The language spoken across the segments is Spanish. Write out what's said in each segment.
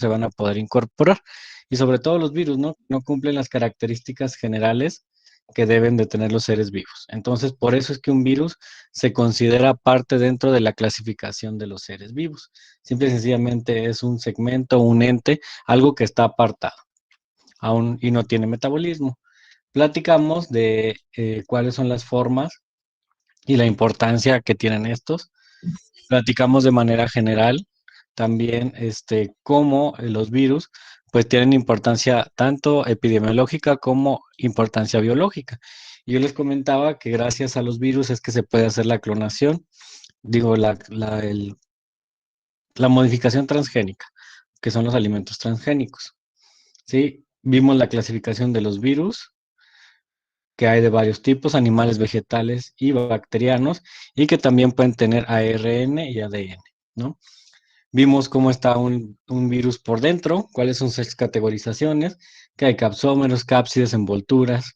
se van a poder incorporar. Y sobre todo los virus, ¿no? No cumplen las características generales que deben de tener los seres vivos. Entonces, por eso es que un virus se considera parte dentro de la clasificación de los seres vivos. Simple y sencillamente es un segmento, un ente, algo que está apartado aún y no tiene metabolismo. Platicamos de cuáles son las formas y la importancia que tienen estos. Platicamos de manera general también cómo los virus pues tienen importancia tanto epidemiológica como importancia biológica. Y yo les comentaba que gracias a los virus es que se puede hacer la clonación, digo, la modificación transgénica, que son los alimentos transgénicos. ¿Sí? Vimos la clasificación de los virus, que hay de varios tipos, animales, vegetales y bacterianos, y que también pueden tener ARN y ADN, ¿no? Vimos cómo está un virus por dentro, cuáles son sus categorizaciones, que hay capsómeros, cápsides, envolturas.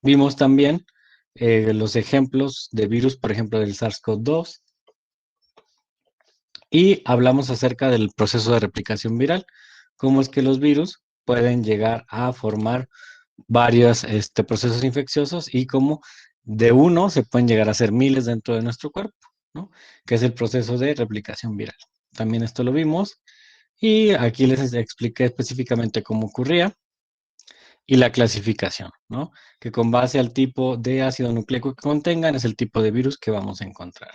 Vimos también los ejemplos de virus, por ejemplo, del SARS-CoV-2, y hablamos acerca del proceso de replicación viral, cómo es que los virus pueden llegar a formar varios procesos infecciosos y cómo de uno se pueden llegar a hacer miles dentro de nuestro cuerpo, ¿no? Que es el proceso de replicación viral. También esto lo vimos y aquí les expliqué específicamente cómo ocurría y la clasificación, ¿no? Que con base al tipo de ácido nucleico que contengan es el tipo de virus que vamos a encontrar.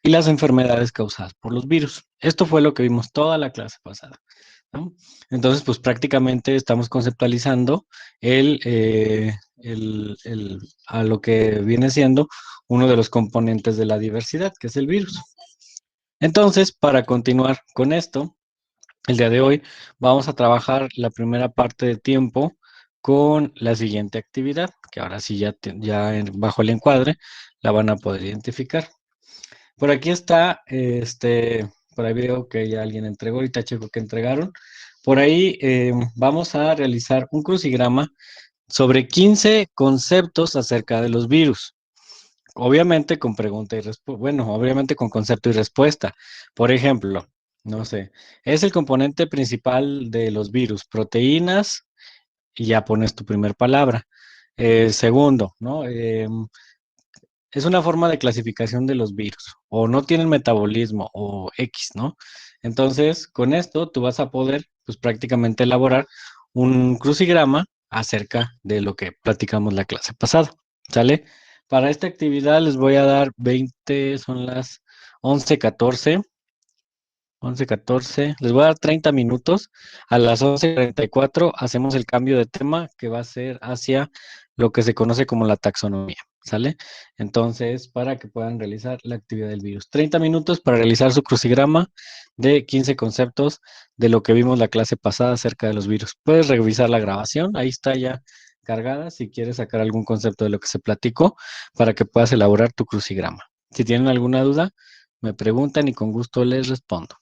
Y las enfermedades causadas por los virus. Esto fue lo que vimos toda la clase pasada, ¿no? Entonces, pues prácticamente estamos conceptualizando a lo que viene siendo uno de los componentes de la diversidad, que es el virus. Entonces, para continuar con esto, el día de hoy vamos a trabajar la primera parte de tiempo con la siguiente actividad, que ahora sí bajo el encuadre la van a poder identificar. Por aquí está, por ahí veo que ya alguien entregó, ahorita checo que entregaron. Por ahí vamos a realizar un crucigrama sobre 15 conceptos acerca de los virus. Obviamente con pregunta y respuesta, bueno, obviamente con concepto y respuesta. Por ejemplo, no sé, es el componente principal de los virus, proteínas, y ya pones tu primer palabra. Segundo, ¿no? Es una forma de clasificación de los virus, o no tienen metabolismo, o X, ¿no? Entonces, con esto tú vas a poder, pues prácticamente elaborar un crucigrama acerca de lo que platicamos la clase pasada, ¿sale? Para esta actividad les voy a dar 20, son las 11:14. 11:14, les voy a dar 30 minutos. A las 11:44 hacemos el cambio de tema que va a ser hacia lo que se conoce como la taxonomía, ¿sale? Entonces, para que puedan realizar la actividad del virus. 30 minutos para realizar su crucigrama de 15 conceptos de lo que vimos la clase pasada acerca de los virus. Puedes revisar la grabación, ahí está ya cargada si quieres sacar algún concepto de lo que se platicó para que puedas elaborar tu crucigrama. Si tienen alguna duda, me preguntan y con gusto les respondo.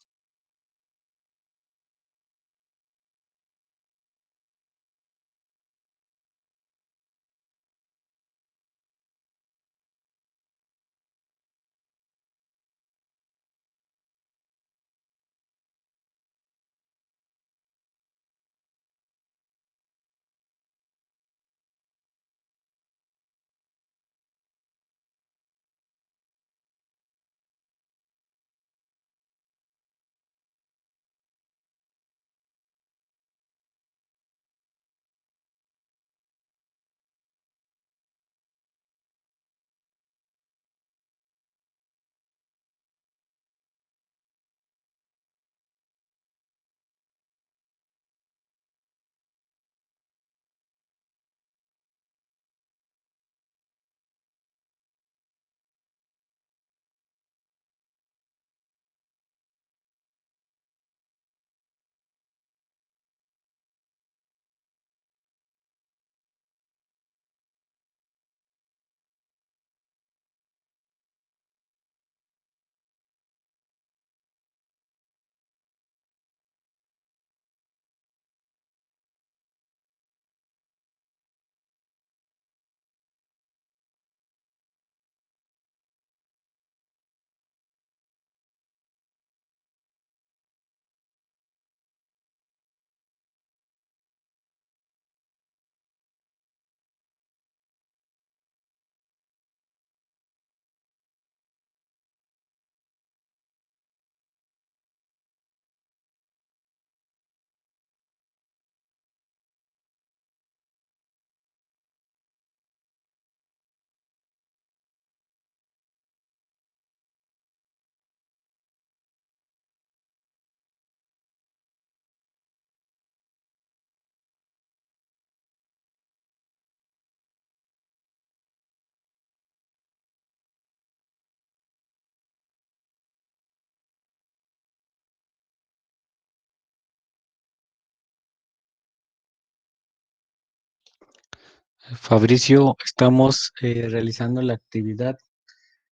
Fabricio, estamos realizando la actividad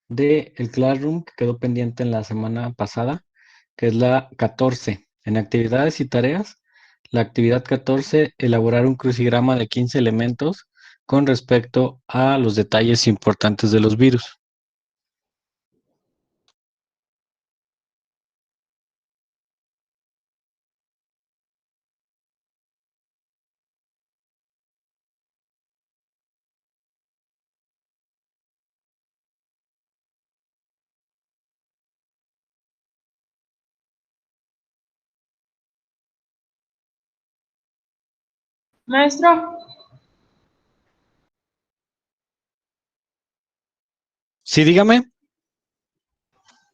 de el Classroom que quedó pendiente en la semana pasada, que es la 14. En actividades y tareas, la actividad 14, elaborar un crucigrama de 15 elementos con respecto a los detalles importantes de los virus. Maestro, Sí, dígame.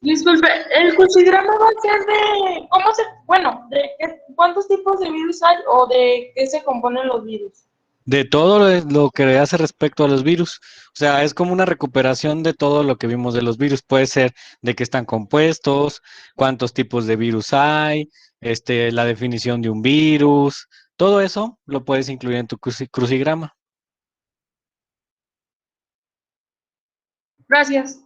disculpe, el crucigrama va a ser de, ¿cómo se, bueno, de qué, cuántos tipos de virus hay o de qué se componen los virus? De todo lo que hace respecto a los virus. O sea, es como una recuperación de todo lo que vimos de los virus. Puede ser de qué están compuestos, cuántos tipos de virus hay, la definición de un virus. Todo eso lo puedes incluir en tu crucigrama. Gracias.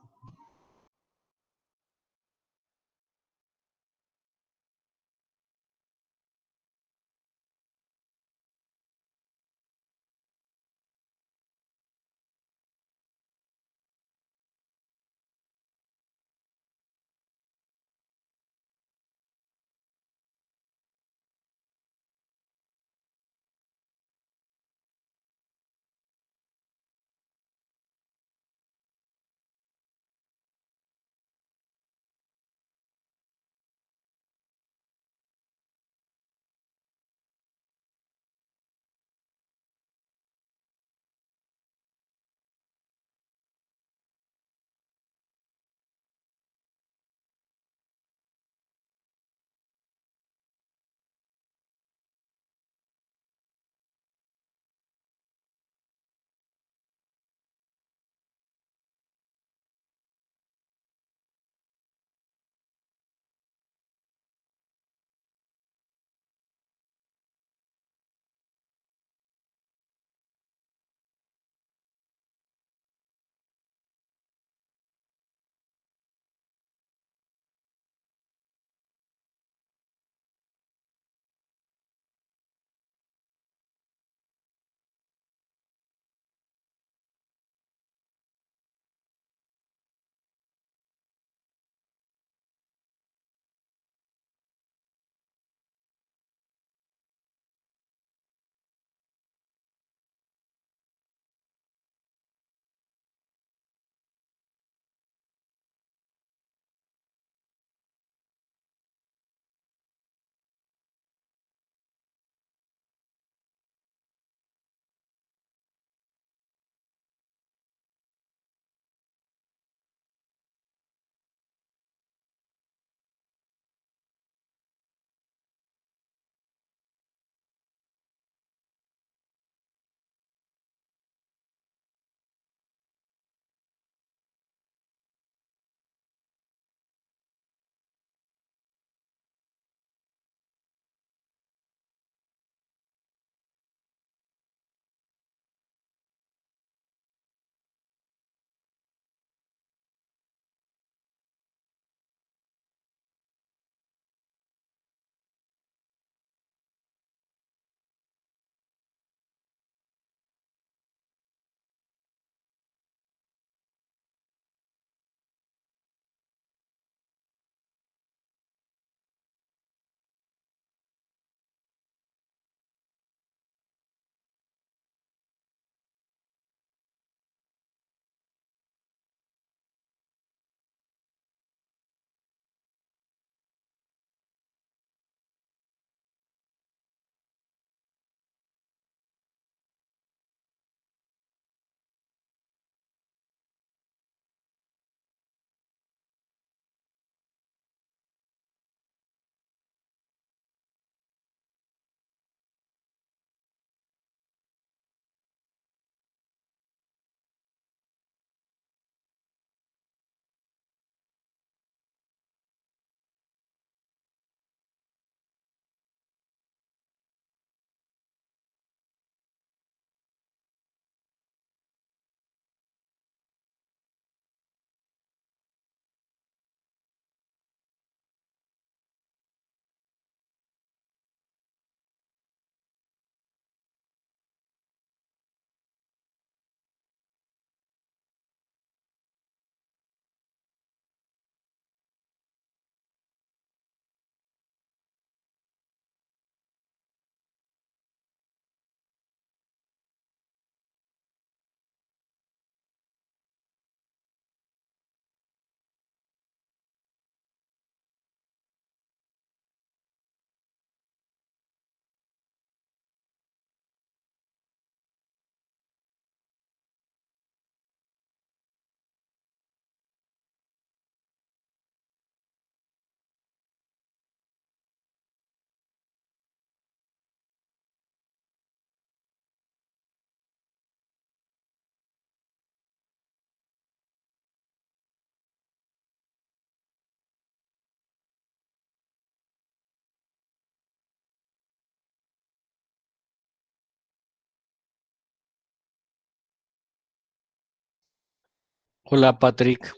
Hola, Patrick.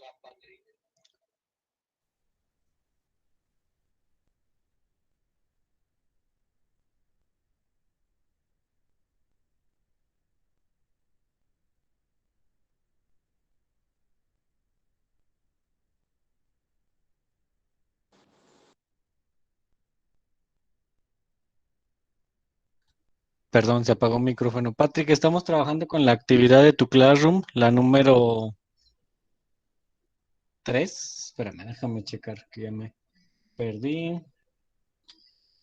Perdón, se apagó el micrófono. Patrick, estamos trabajando con la actividad de tu Classroom, la número 3. Espérame, déjame checar que ya me perdí.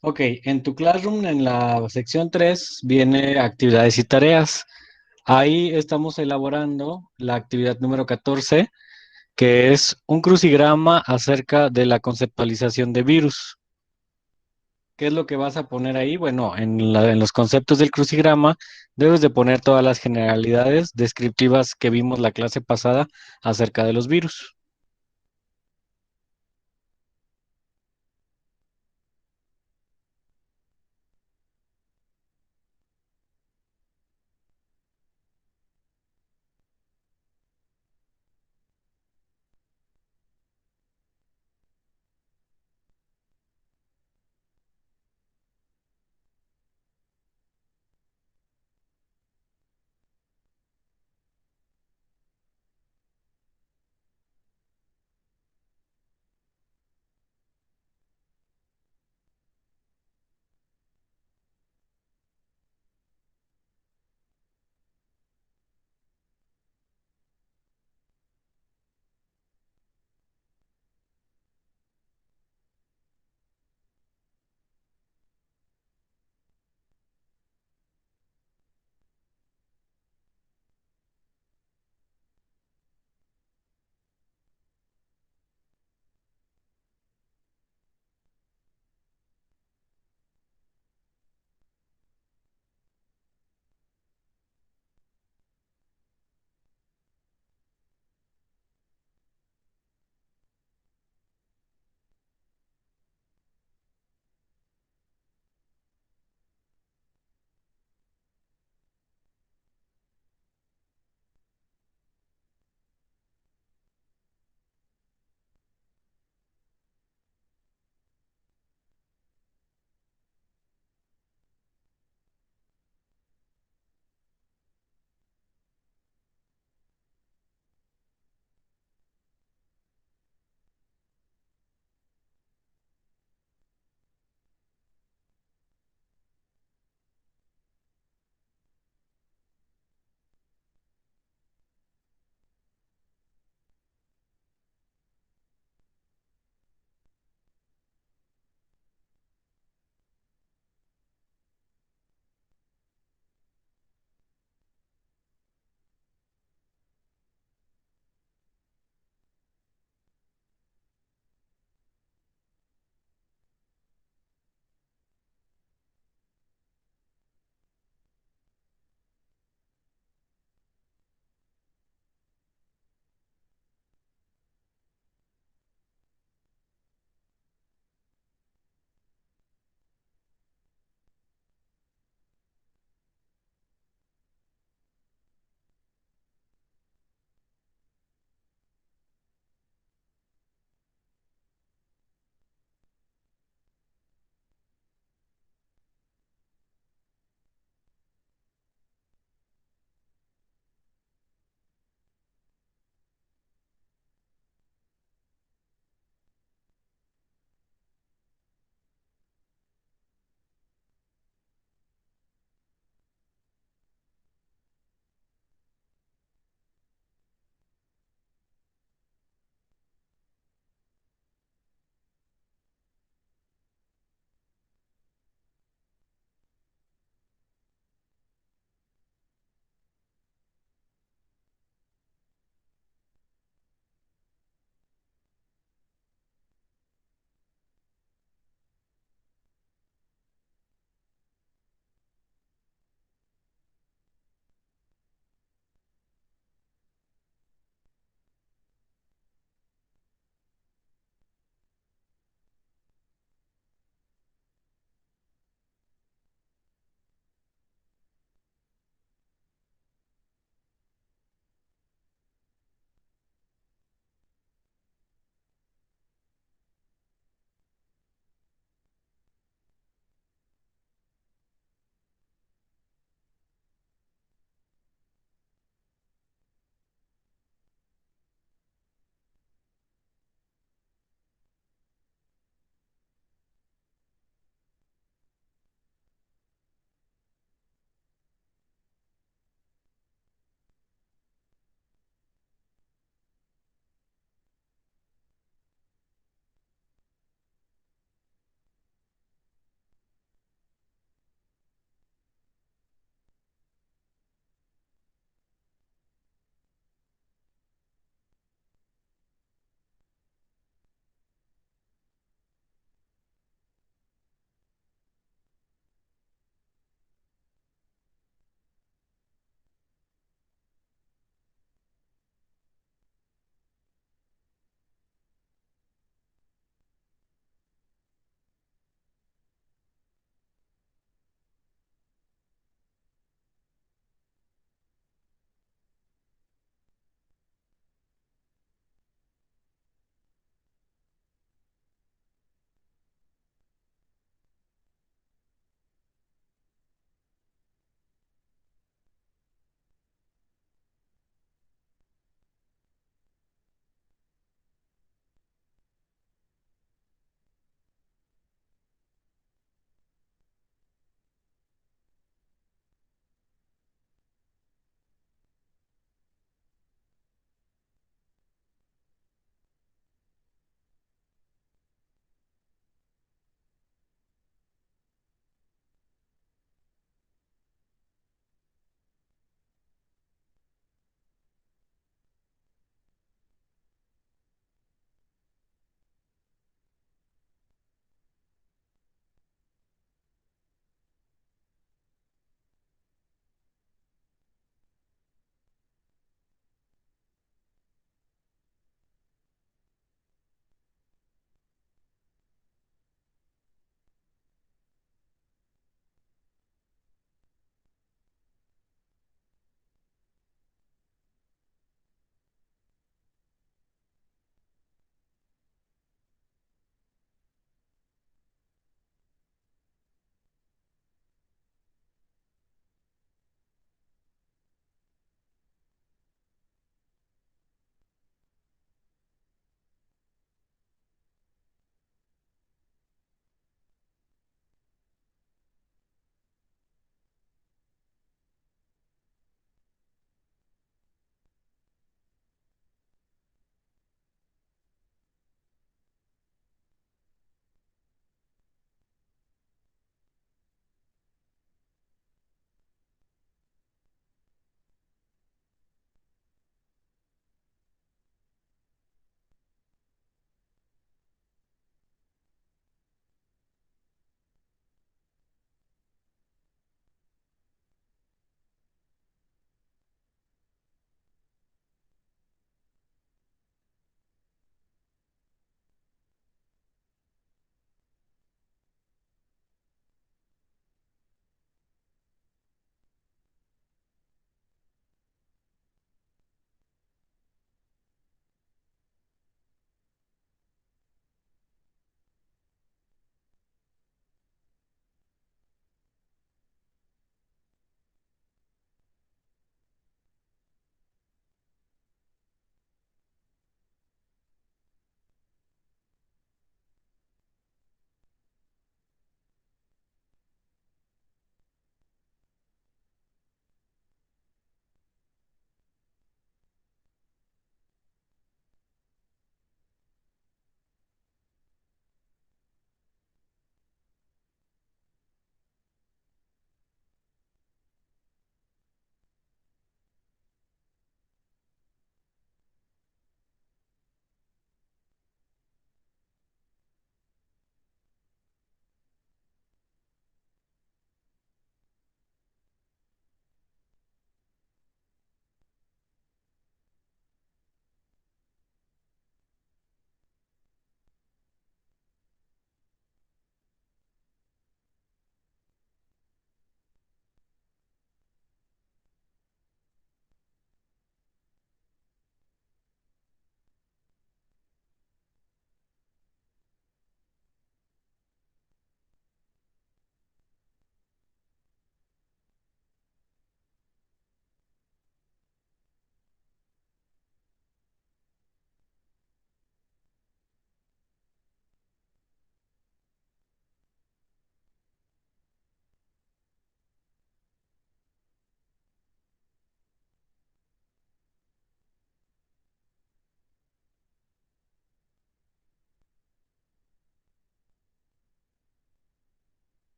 Ok, en tu Classroom, en la sección 3 viene actividades y tareas. Ahí estamos elaborando la actividad número 14, que es un crucigrama acerca de la conceptualización de virus. ¿Qué es lo que vas a poner ahí? Bueno, en los conceptos del crucigrama debes de poner todas las generalidades descriptivas que vimos la clase pasada acerca de los virus.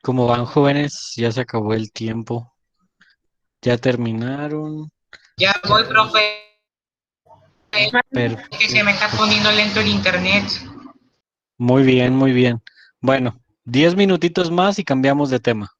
¿Cómo van, jóvenes? Ya se acabó el tiempo. ¿Ya terminaron? Ya voy, profe, que se me está Perfecto. poniendo lento el internet. Muy bien, muy bien. Bueno, 10 minutitos más y cambiamos de tema.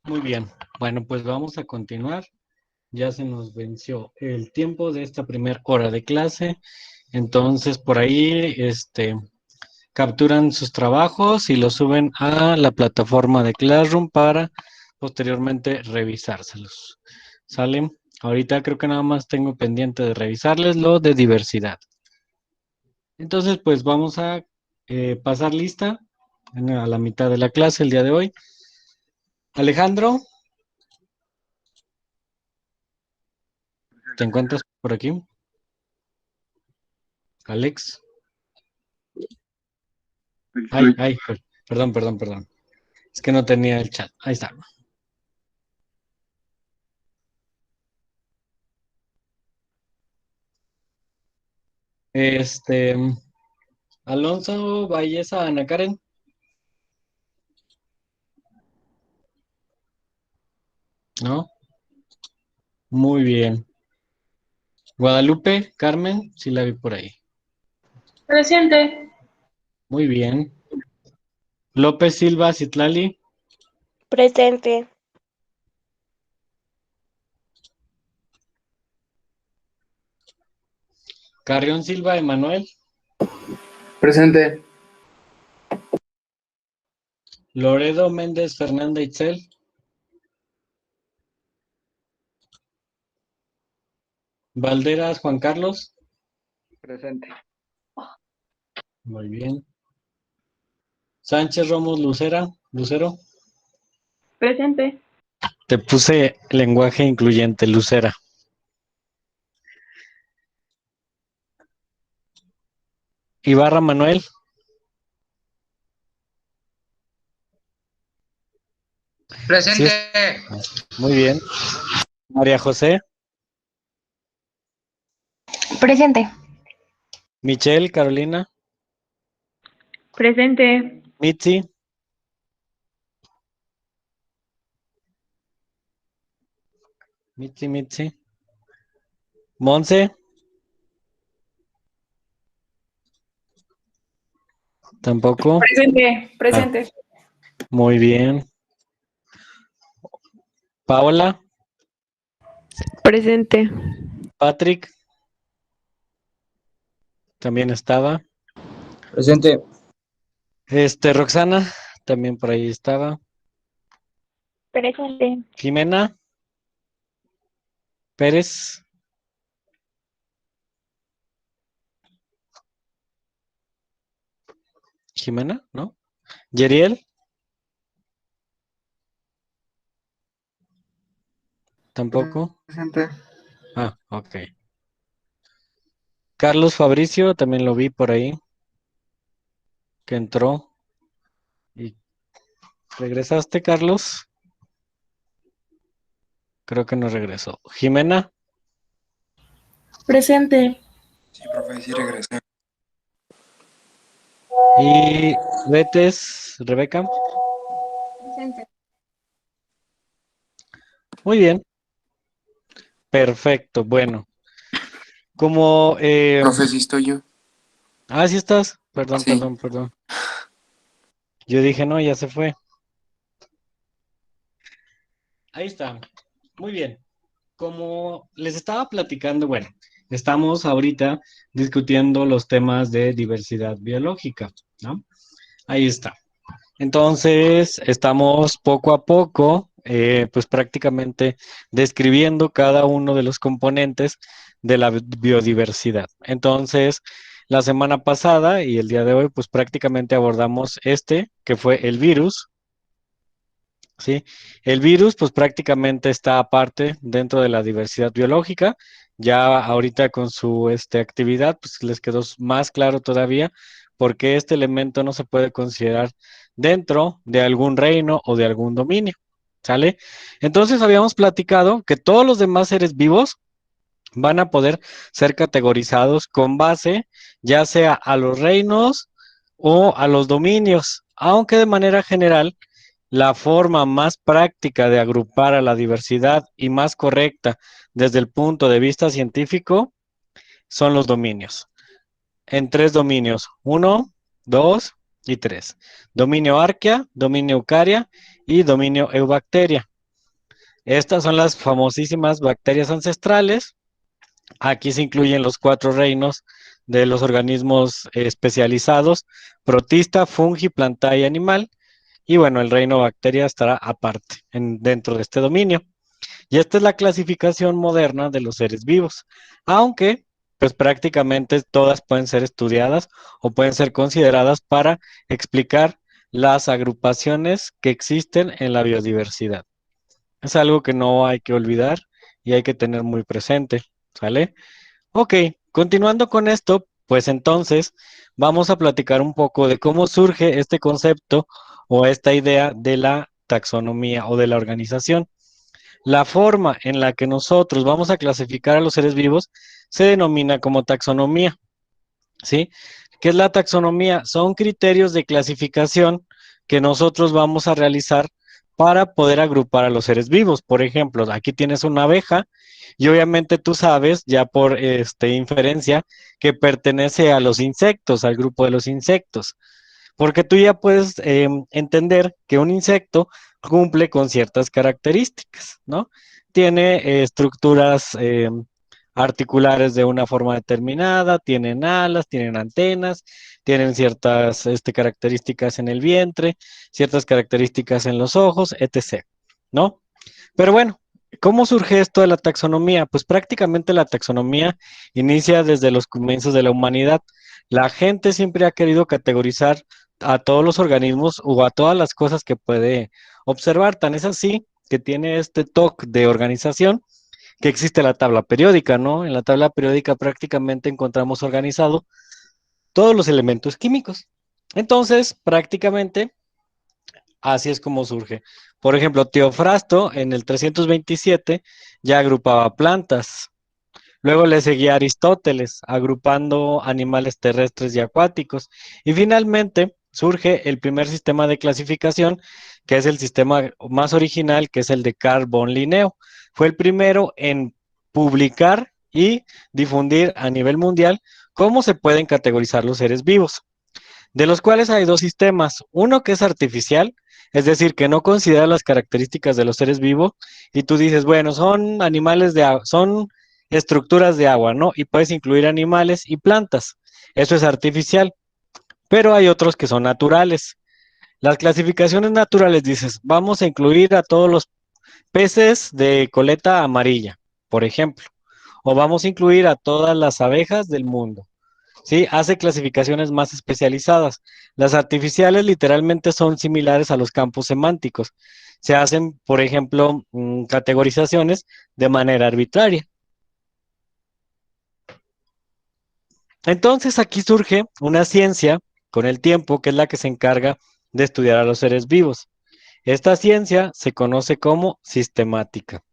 Muy bien. Bueno, pues vamos a continuar. Ya se nos venció el tiempo de esta primera hora de clase. Entonces, por ahí, capturan sus trabajos y los suben a la plataforma de Classroom para posteriormente revisárselos. ¿Sale? Ahorita creo que nada más tengo pendiente de revisarles lo de diversidad. Entonces, pues vamos a pasar lista a la mitad de la clase el día de hoy. Alejandro, ¿te encuentras por aquí? Alex. Ay, perdón. Es que no tenía el chat. Ahí está. Este, Alonso Valleza, Ana Karen. ¿No? Muy bien. Guadalupe, Carmen, sí la vi por ahí. Presente. Muy bien. López Silva, Citlali. Presente. Carrión Silva, Emanuel. Presente. Loredo Méndez, Fernanda Itzel. Valderas, Juan Carlos. Presente. Muy bien. Sánchez Ramos, Lucero. Presente. Te puse lenguaje incluyente, Lucera. Ibarra Manuel. Presente. Muy bien. María José. Presente. Michelle, Carolina. Presente. Mitzi. Mitzi. Monse. Tampoco. Presente. Muy bien. Paola. Presente. Patrick. También estaba. Presente. Roxana. También por ahí estaba. Presente. Jimena. Pérez. Jimena, ¿no? Yeriel. Tampoco. Presente. Ah, ok. Carlos Fabricio, también lo vi por ahí, que entró. ¿Y regresaste, Carlos? Creo que no regresó. Jimena. Presente. Sí, profe, sí regresé. Y Betes, Rebeca. Presente. Muy bien. Perfecto. Bueno, como... Profe, sí estoy yo. sí estás. Sí. Perdón. Yo dije, no, ya se fue. Ahí está. Muy bien. Como les estaba platicando, bueno, estamos ahorita discutiendo los temas de diversidad biológica, ¿no? Ahí está. Entonces, estamos poco a poco, pues prácticamente describiendo cada uno de los componentes de la biodiversidad. Entonces, la semana pasada y el día de hoy, pues prácticamente abordamos que fue el virus, ¿sí? El virus, pues prácticamente está aparte dentro de la diversidad biológica. Ya ahorita con su actividad, pues les quedó más claro todavía por qué este elemento no se puede considerar dentro de algún reino o de algún dominio. ¿Sale? Entonces habíamos platicado que todos los demás seres vivos van a poder ser categorizados con base ya sea a los reinos o a los dominios, aunque de manera general la forma más práctica de agrupar a la diversidad y más correcta desde el punto de vista científico son los dominios. En tres dominios, 1, 2 y 3. Dominio arquea, dominio eucaria y dominio eubacteria. Estas son las famosísimas bacterias ancestrales. Aquí se incluyen los 4 reinos de los organismos especializados: protista, fungi, planta y animal. Y bueno, el reino bacteria estará aparte, dentro de este dominio. Y esta es la clasificación moderna de los seres vivos, aunque pues prácticamente todas pueden ser estudiadas o pueden ser consideradas para explicar las agrupaciones que existen en la biodiversidad. Es algo que no hay que olvidar y hay que tener muy presente, ¿sale? Ok, continuando con esto, pues entonces vamos a platicar un poco de cómo surge este concepto o esta idea de la taxonomía o de la organización. La forma en la que nosotros vamos a clasificar a los seres vivos se denomina como taxonomía, ¿sí? ¿Qué es la taxonomía? Son criterios de clasificación que nosotros vamos a realizar para poder agrupar a los seres vivos. Por ejemplo, aquí tienes una abeja y obviamente tú sabes, ya por inferencia, que pertenece a los insectos, al grupo de los insectos, porque tú ya puedes entender que un insecto cumple con ciertas características, ¿no? Tiene estructuras articulares de una forma determinada, tienen alas, tienen antenas, tienen ciertas características en el vientre, ciertas características en los ojos, etc., ¿no? Pero bueno, ¿cómo surge esto de la taxonomía? Pues prácticamente la taxonomía inicia desde los comienzos de la humanidad. La gente siempre ha querido categorizar a todos los organismos o a todas las cosas que puede observar. Tan es así que tiene este toque de organización que existe la tabla periódica, ¿no? En la tabla periódica prácticamente encontramos organizado todos los elementos químicos. Entonces, prácticamente así es como surge. Por ejemplo, Teofrasto en el 327 ya agrupaba plantas. Luego le seguía Aristóteles, agrupando animales terrestres y acuáticos. Y finalmente surge el primer sistema de clasificación, que es el sistema más original, que es el de Carl von Linneo. Fue el primero en publicar y difundir a nivel mundial cómo se pueden categorizar los seres vivos, de los cuales hay 2 sistemas. Uno que es artificial, es decir, que no considera las características de los seres vivos, y tú dices, bueno, son animales de agua, son estructuras de agua, ¿no? Y puedes incluir animales y plantas. Eso es artificial. Pero hay otros que son naturales. Las clasificaciones naturales dices, vamos a incluir a todos los peces de coleta amarilla, por ejemplo, o vamos a incluir a todas las abejas del mundo. Sí, hace clasificaciones más especializadas. Las artificiales literalmente son similares a los campos semánticos. Se hacen, por ejemplo, categorizaciones de manera arbitraria. Entonces aquí surge una ciencia con el tiempo que es la que se encarga de estudiar a los seres vivos. Esta ciencia se conoce como sistemática.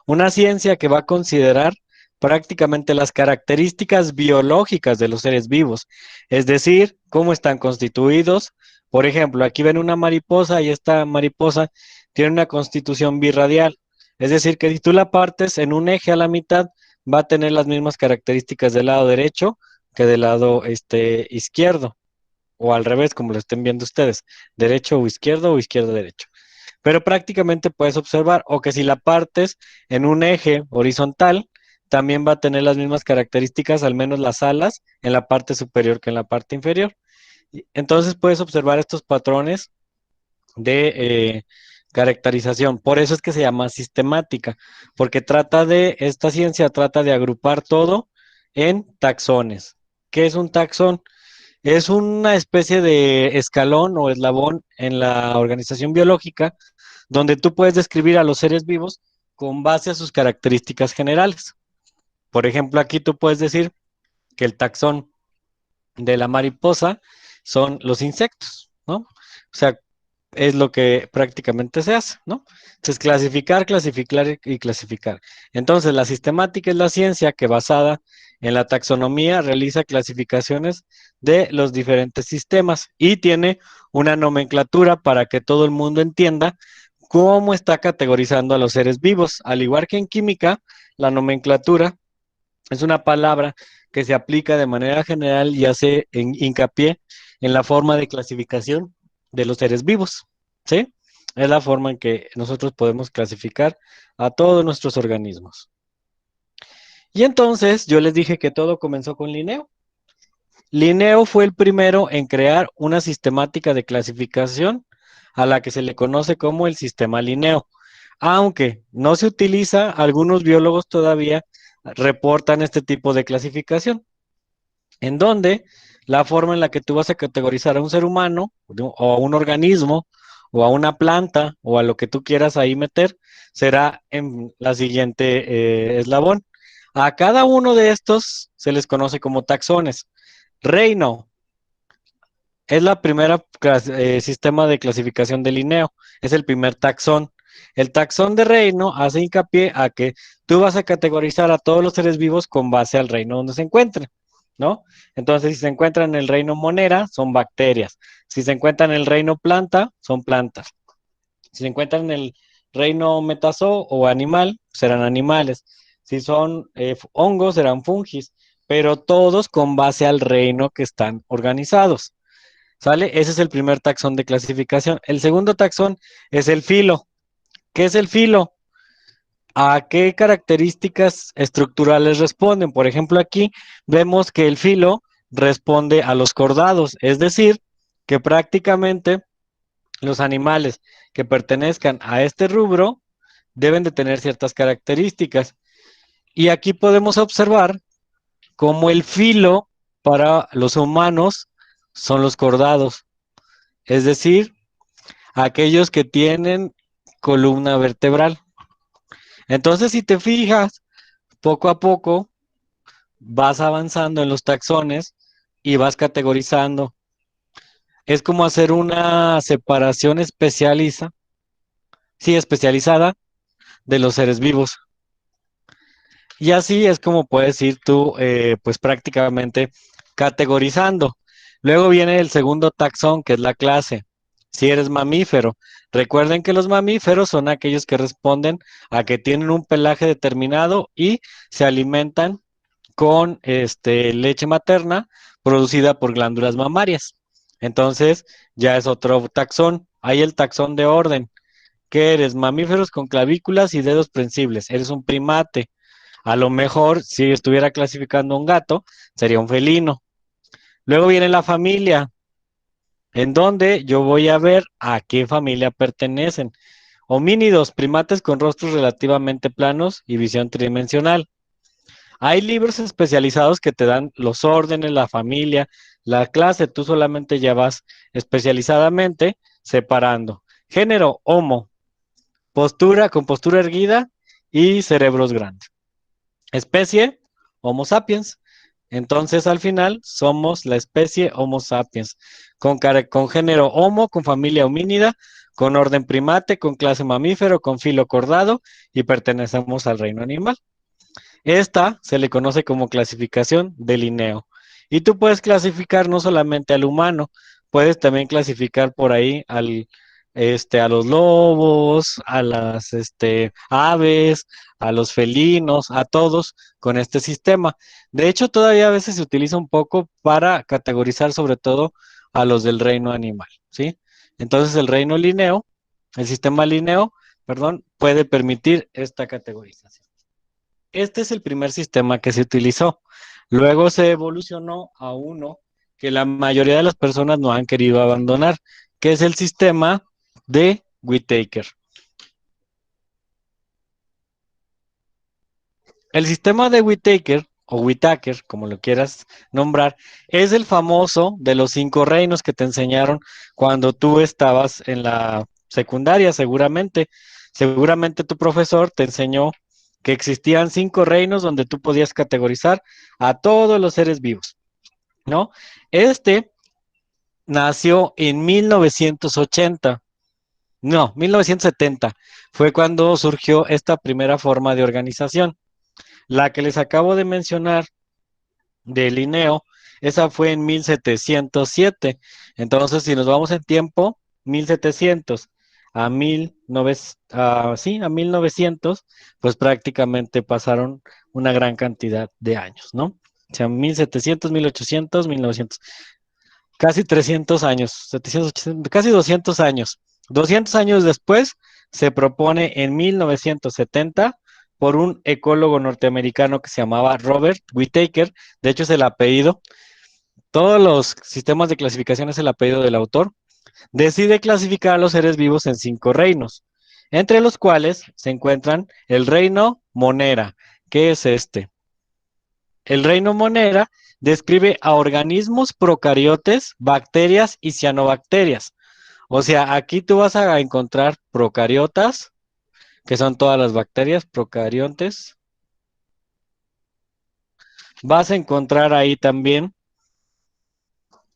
Una ciencia que va a considerar prácticamente las características biológicas de los seres vivos, es decir, cómo están constituidos. Por ejemplo, aquí ven una mariposa y esta mariposa tiene una constitución birradial, es decir, que si tú la partes en un eje a la mitad, va a tener las mismas características del lado derecho que del lado izquierdo, o al revés, como lo estén viendo ustedes, derecho o izquierdo derecho. Pero prácticamente puedes observar, o que si la partes en un eje horizontal, también va a tener las mismas características, al menos las alas, en la parte superior que en la parte inferior. Entonces puedes observar estos patrones de caracterización. Por eso es que se llama sistemática, porque esta ciencia trata de agrupar todo en taxones. ¿Qué es un taxón? Es una especie de escalón o eslabón en la organización biológica donde tú puedes describir a los seres vivos con base a sus características generales. Por ejemplo, aquí tú puedes decir que el taxón de la mariposa son los insectos, ¿no? O sea, es lo que prácticamente se hace, ¿no? Entonces, clasificar, clasificar y clasificar. Entonces, la sistemática es la ciencia que, basada en la taxonomía, realiza clasificaciones de los diferentes sistemas y tiene una nomenclatura para que todo el mundo entienda cómo está categorizando a los seres vivos. Al igual que en química, la nomenclatura es una palabra que se aplica de manera general y hace hincapié en la forma de clasificación de los seres vivos, ¿sí? Es la forma en que nosotros podemos clasificar a todos nuestros organismos. Y entonces yo les dije que todo comenzó con Linneo. Linneo fue el primero en crear una sistemática de clasificación a la que se le conoce como el sistema Linneo. Aunque no se utiliza, algunos biólogos todavía reportan este tipo de clasificación, en donde la forma en la que tú vas a categorizar a un ser humano o a un organismo o a una planta o a lo que tú quieras ahí meter será en la siguiente eslabón. A cada uno de estos se les conoce como taxones. Reino es la primera sistema de clasificación de Linneo, es el primer taxón. El taxón de reino hace hincapié a que tú vas a categorizar a todos los seres vivos con base al reino donde se encuentren, ¿no? Entonces, si se encuentran en el reino monera, son bacterias. Si se encuentran en el reino planta, son plantas. Si se encuentran en el reino metazoo o animal, serán animales. Si son hongos, serán fungis, pero todos con base al reino que están organizados. ¿Sale? Ese es el primer taxón de clasificación. El segundo taxón es el filo. ¿Qué es el filo? ¿A qué características estructurales responden? Por ejemplo, aquí vemos que el filo responde a los cordados, es decir, que prácticamente los animales que pertenezcan a este rubro deben de tener ciertas características. Y aquí podemos observar cómo el filo para los humanos son los cordados, es decir, aquellos que tienen columna vertebral. Entonces, si te fijas, poco a poco vas avanzando en los taxones y vas categorizando. Es como hacer una separación especializada de los seres vivos. Y así es como puedes ir tú, pues prácticamente categorizando. Luego viene el segundo taxón, que es la clase. Si eres mamífero, recuerden que los mamíferos son aquellos que responden a que tienen un pelaje determinado y se alimentan con leche materna producida por glándulas mamarias. Entonces, ya es otro taxón. Hay el taxón de orden. ¿Qué eres? Mamíferos con clavículas y dedos prensibles. Eres un primate. A lo mejor, si estuviera clasificando un gato, sería un felino. Luego viene la familia, en donde yo voy a ver a qué familia pertenecen. Homínidos, primates con rostros relativamente planos y visión tridimensional. Hay libros especializados que te dan los órdenes, la familia, la clase, tú solamente ya vas especializadamente separando. Género, Homo, postura con postura erguida y cerebros grandes. Especie, Homo sapiens. Entonces, al final, somos la especie Homo sapiens, con género Homo, con familia homínida, con orden primate, con clase mamífero, con filo cordado y pertenecemos al reino animal. Esta se le conoce como clasificación de Linneo. Y tú puedes clasificar no solamente al humano, puedes también clasificar por ahí a los lobos, a las aves, a los felinos, a todos con este sistema. De hecho, todavía a veces se utiliza un poco para categorizar sobre todo a los del reino animal, ¿sí? Entonces el sistema Linneo, perdón, puede permitir esta categorización. Este es el primer sistema que se utilizó. Luego se evolucionó a uno que la mayoría de las personas no han querido abandonar, que es el sistema de Whittaker. El sistema de Whittaker, o Whittaker, como lo quieras nombrar, es el famoso de los 5 reinos que te enseñaron cuando tú estabas en la secundaria, seguramente. Seguramente tu profesor te enseñó que existían 5 reinos donde tú podías categorizar a todos los seres vivos, ¿no? Este nació en 1980. No, 1970 fue cuando surgió esta primera forma de organización. La que les acabo de mencionar de Linneo, esa fue en 1707. Entonces, si nos vamos en tiempo, 1700 a 1900, pues prácticamente pasaron una gran cantidad de años, ¿no? O sea, 1700, 1800, 1900, casi 300 años, 700, 800, casi 200 años. 200 años después, se propone en 1970 por un ecólogo norteamericano que se llamaba Robert Whittaker, de hecho es el apellido, todos los sistemas de clasificación es el apellido del autor, decide clasificar a los seres vivos en 5 reinos, entre los cuales se encuentran el reino Monera. ¿Qué es este? El reino Monera describe a organismos procariotes, bacterias y cianobacterias. O sea, aquí tú vas a encontrar procariotas, que son todas las bacterias, procariontes. Vas a encontrar ahí también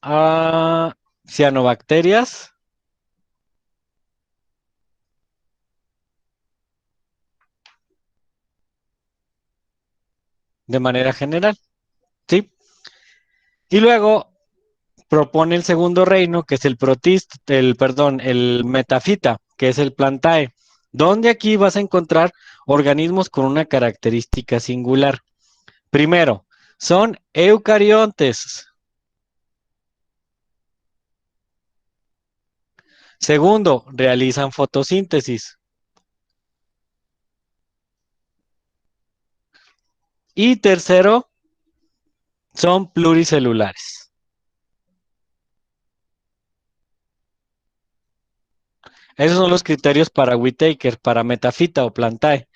a cianobacterias. De manera general, ¿sí? Y luego propone el segundo reino, que es el metafita, que es el plantae, donde aquí vas a encontrar organismos con una característica singular. Primero, son eucariontes. Segundo, realizan fotosíntesis. Y tercero, son pluricelulares. Esos son los criterios para Whittaker, para metafita o plantae,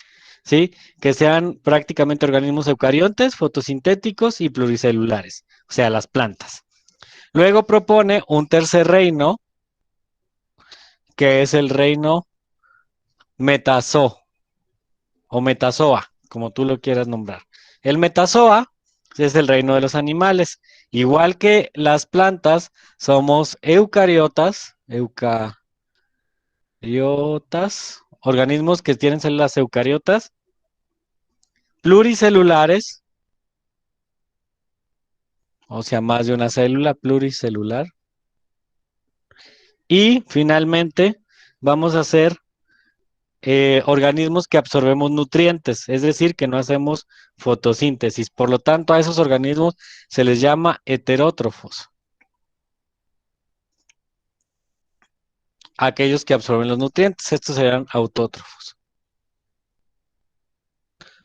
¿sí? Que sean prácticamente organismos eucariontes, fotosintéticos y pluricelulares, o sea, las plantas. Luego propone un tercer reino, que es el reino metazo o metazoa, como tú lo quieras nombrar. El metazoa es el reino de los animales. Igual que las plantas, somos organismos que tienen células eucariotas, pluricelulares, o sea, más de una célula pluricelular. Y finalmente, vamos a hacer organismos que absorbemos nutrientes, es decir, que no hacemos fotosíntesis. Por lo tanto, a esos organismos se les llama heterótrofos. Aquellos que absorben los nutrientes, estos serán autótrofos.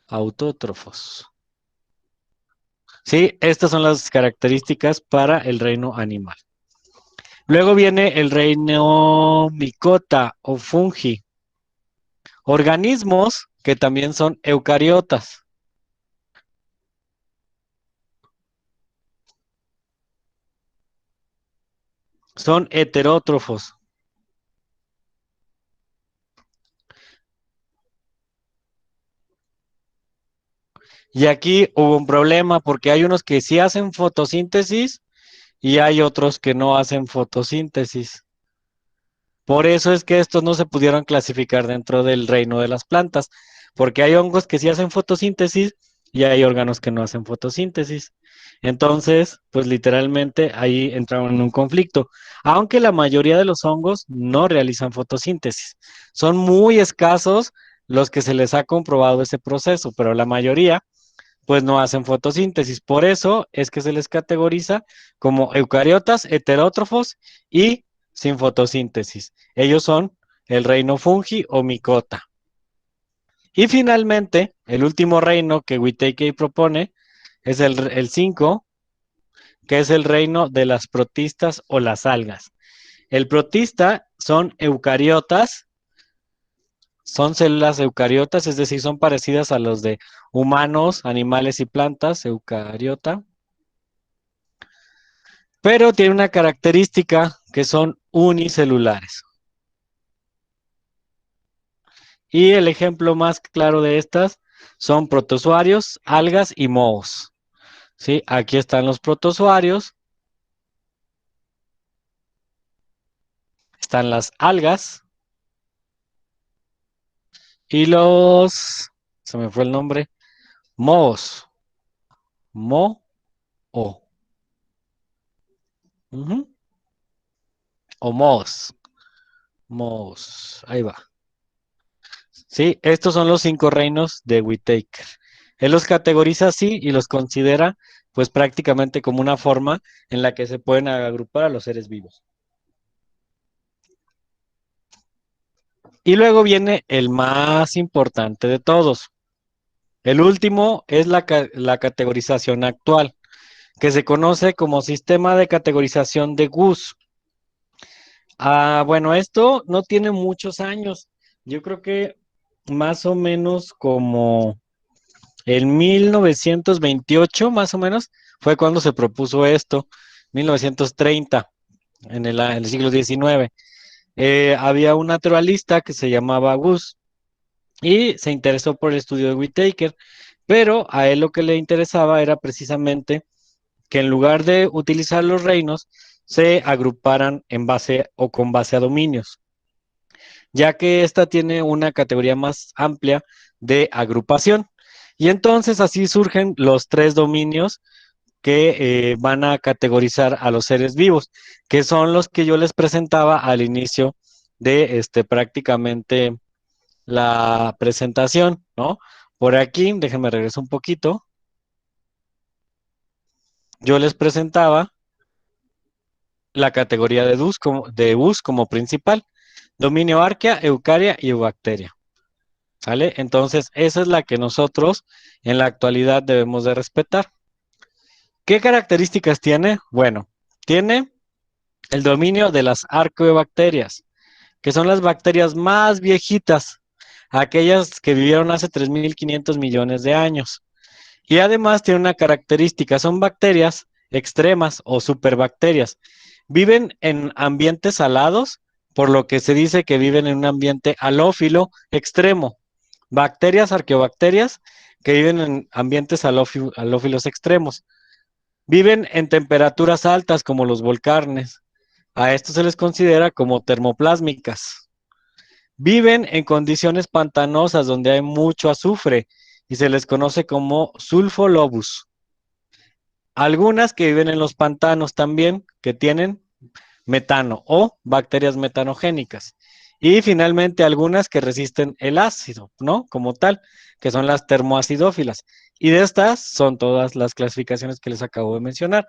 Autótrofos. Sí, estas son las características para el reino animal. Luego viene el reino micota o fungi. Organismos que también son eucariotas. Son heterótrofos. Y aquí hubo un problema porque hay unos que sí hacen fotosíntesis y hay otros que no hacen fotosíntesis. Por eso es que estos no se pudieron clasificar dentro del reino de las plantas, porque hay hongos que sí hacen fotosíntesis y hay órganos que no hacen fotosíntesis. Entonces, pues literalmente ahí entraron en un conflicto, aunque la mayoría de los hongos no realizan fotosíntesis. Son muy escasos los que se les ha comprobado ese proceso, pero la mayoría pues no hacen fotosíntesis. Por eso es que se les categoriza como eucariotas, heterótrofos y sin fotosíntesis. Ellos son el reino fungi o micota. Y finalmente, el último reino que Whittaker propone es el 5, que es el reino de las protistas o las algas. El protista son eucariotas, son células eucariotas, es decir, son parecidas a los de humanos, animales y plantas, eucariota. Pero tiene una característica que son unicelulares. Y el ejemplo más claro de estas son protozoarios, algas y mohos. ¿Sí? Aquí están los protozoarios. Están las algas. Y se me fue el nombre, mohos. Mo-o. O mohos. Mohos. Ahí va. Sí, estos son los 5 reinos de Whittaker. Él los categoriza así y los considera pues prácticamente como una forma en la que se pueden agrupar a los seres vivos. Y luego viene el más importante de todos. El último es la categorización actual, que se conoce como sistema de categorización de Gus. Bueno, esto no tiene muchos años. Yo creo que más o menos como en 1928, más o menos, fue cuando se propuso esto, 1930, en el siglo XIX. Había un naturalista que se llamaba Gus y se interesó por el estudio de Whittaker, pero a él lo que le interesaba era precisamente que en lugar de utilizar los reinos, se agruparan en base o con base a dominios, ya que esta tiene una categoría más amplia de agrupación. Y entonces así surgen los tres dominios que van a categorizar a los seres vivos, que son los que yo les presentaba al inicio de prácticamente la presentación, ¿no? Por aquí, déjenme regresar un poquito. Yo les presentaba la categoría de bus como principal. Dominio arquea, eucaria y eubacteria. ¿Sale? Entonces, esa es la que nosotros en la actualidad debemos de respetar. ¿Qué características tiene? Bueno, tiene el dominio de las arcoebacterias, que son las bacterias más viejitas, aquellas que vivieron hace 3.500 millones de años. Y además tiene una característica, son bacterias extremas o superbacterias. Viven en ambientes salados, por lo que se dice que viven en un ambiente halófilo extremo. Bacterias, arqueobacterias, que viven en ambientes halófilos extremos. Viven en temperaturas altas como los volcanes. A esto se les considera como termoplásmicas. Viven en condiciones pantanosas donde hay mucho azufre y se les conoce como sulfolobus. Algunas que viven en los pantanos también, que tienen metano o bacterias metanogénicas. Y finalmente algunas que resisten el ácido, ¿no? Como tal, que son las termoacidófilas. Y de estas son todas las clasificaciones que les acabo de mencionar.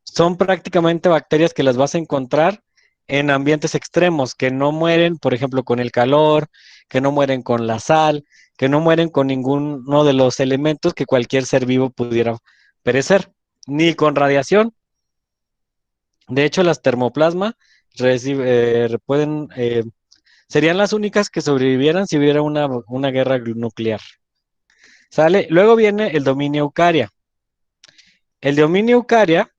Son prácticamente bacterias que las vas a encontrar en ambientes extremos, que no mueren, por ejemplo, con el calor, que no mueren con la sal, que no mueren con ninguno de los elementos que cualquier ser vivo pudiera perecer, ni con radiación. De hecho, las termoplasma serían las únicas que sobrevivieran si hubiera una guerra nuclear. ¿Sale? Luego viene el dominio eucaria. El dominio eucaria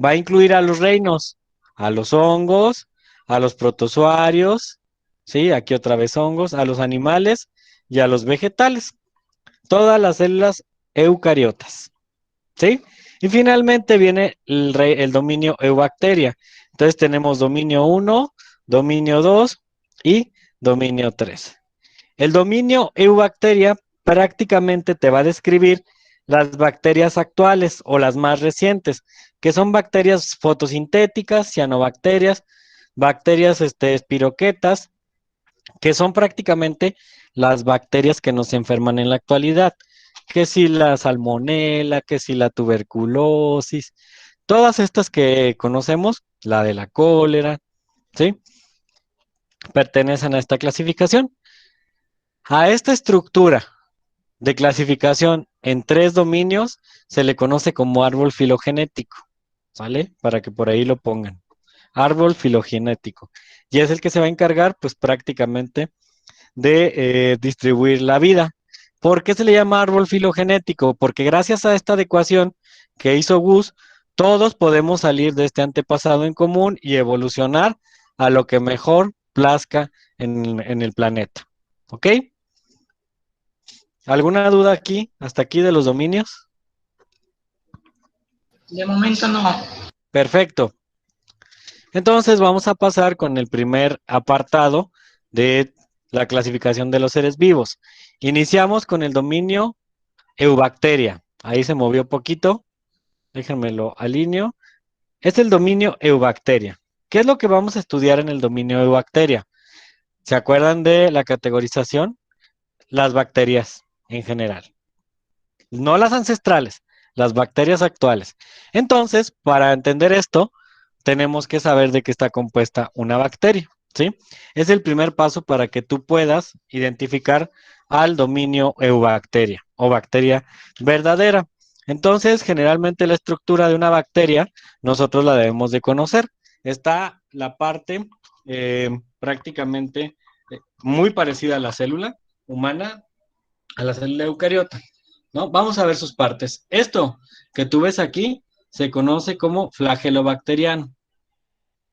va a incluir a los reinos, a los hongos, a los protozoarios, ¿sí? Aquí otra vez hongos, a los animales y a los vegetales. Todas las células eucariotas, ¿sí? Y finalmente viene el dominio eubacteria. Entonces tenemos dominio 1, dominio 2 y dominio 3. El dominio eubacteria prácticamente te va a describir las bacterias actuales o las más recientes, que son bacterias fotosintéticas, cianobacterias, bacterias espiroquetas, que son prácticamente las bacterias que nos enferman en la actualidad, que si la salmonela, que si la tuberculosis, todas estas que conocemos, la de la cólera, ¿sí? Pertenecen a esta clasificación. A esta estructura de clasificación en tres dominios se le conoce como árbol filogenético, ¿sale? Para que por ahí lo pongan. Árbol filogenético. Y es el que se va a encargar, pues prácticamente, de distribuir la vida. ¿Por qué se le llama árbol filogenético? Porque gracias a esta adecuación que hizo Gus, todos podemos salir de este antepasado en común y evolucionar a lo que mejor plazca en el planeta. ¿Ok? ¿Alguna duda aquí, hasta aquí de los dominios? De momento no. Perfecto. Entonces vamos a pasar con el primer apartado de la clasificación de los seres vivos. Iniciamos con el dominio eubacteria. Ahí se movió poquito. Déjenmelo alineo. Es el dominio eubacteria. ¿Qué es lo que vamos a estudiar en el dominio eubacteria? ¿Se acuerdan de la categorización? Las bacterias en general. No las ancestrales, las bacterias actuales. Entonces, para entender esto, tenemos que saber de qué está compuesta una bacteria, ¿sí? Es el primer paso para que tú puedas identificar al dominio eubacteria o bacteria verdadera. Entonces, generalmente la estructura de una bacteria, nosotros la debemos de conocer. Está la parte prácticamente muy parecida a la célula humana, a la célula eucariota, ¿no? Vamos a ver sus partes. Esto que tú ves aquí se conoce como flagelo bacteriano.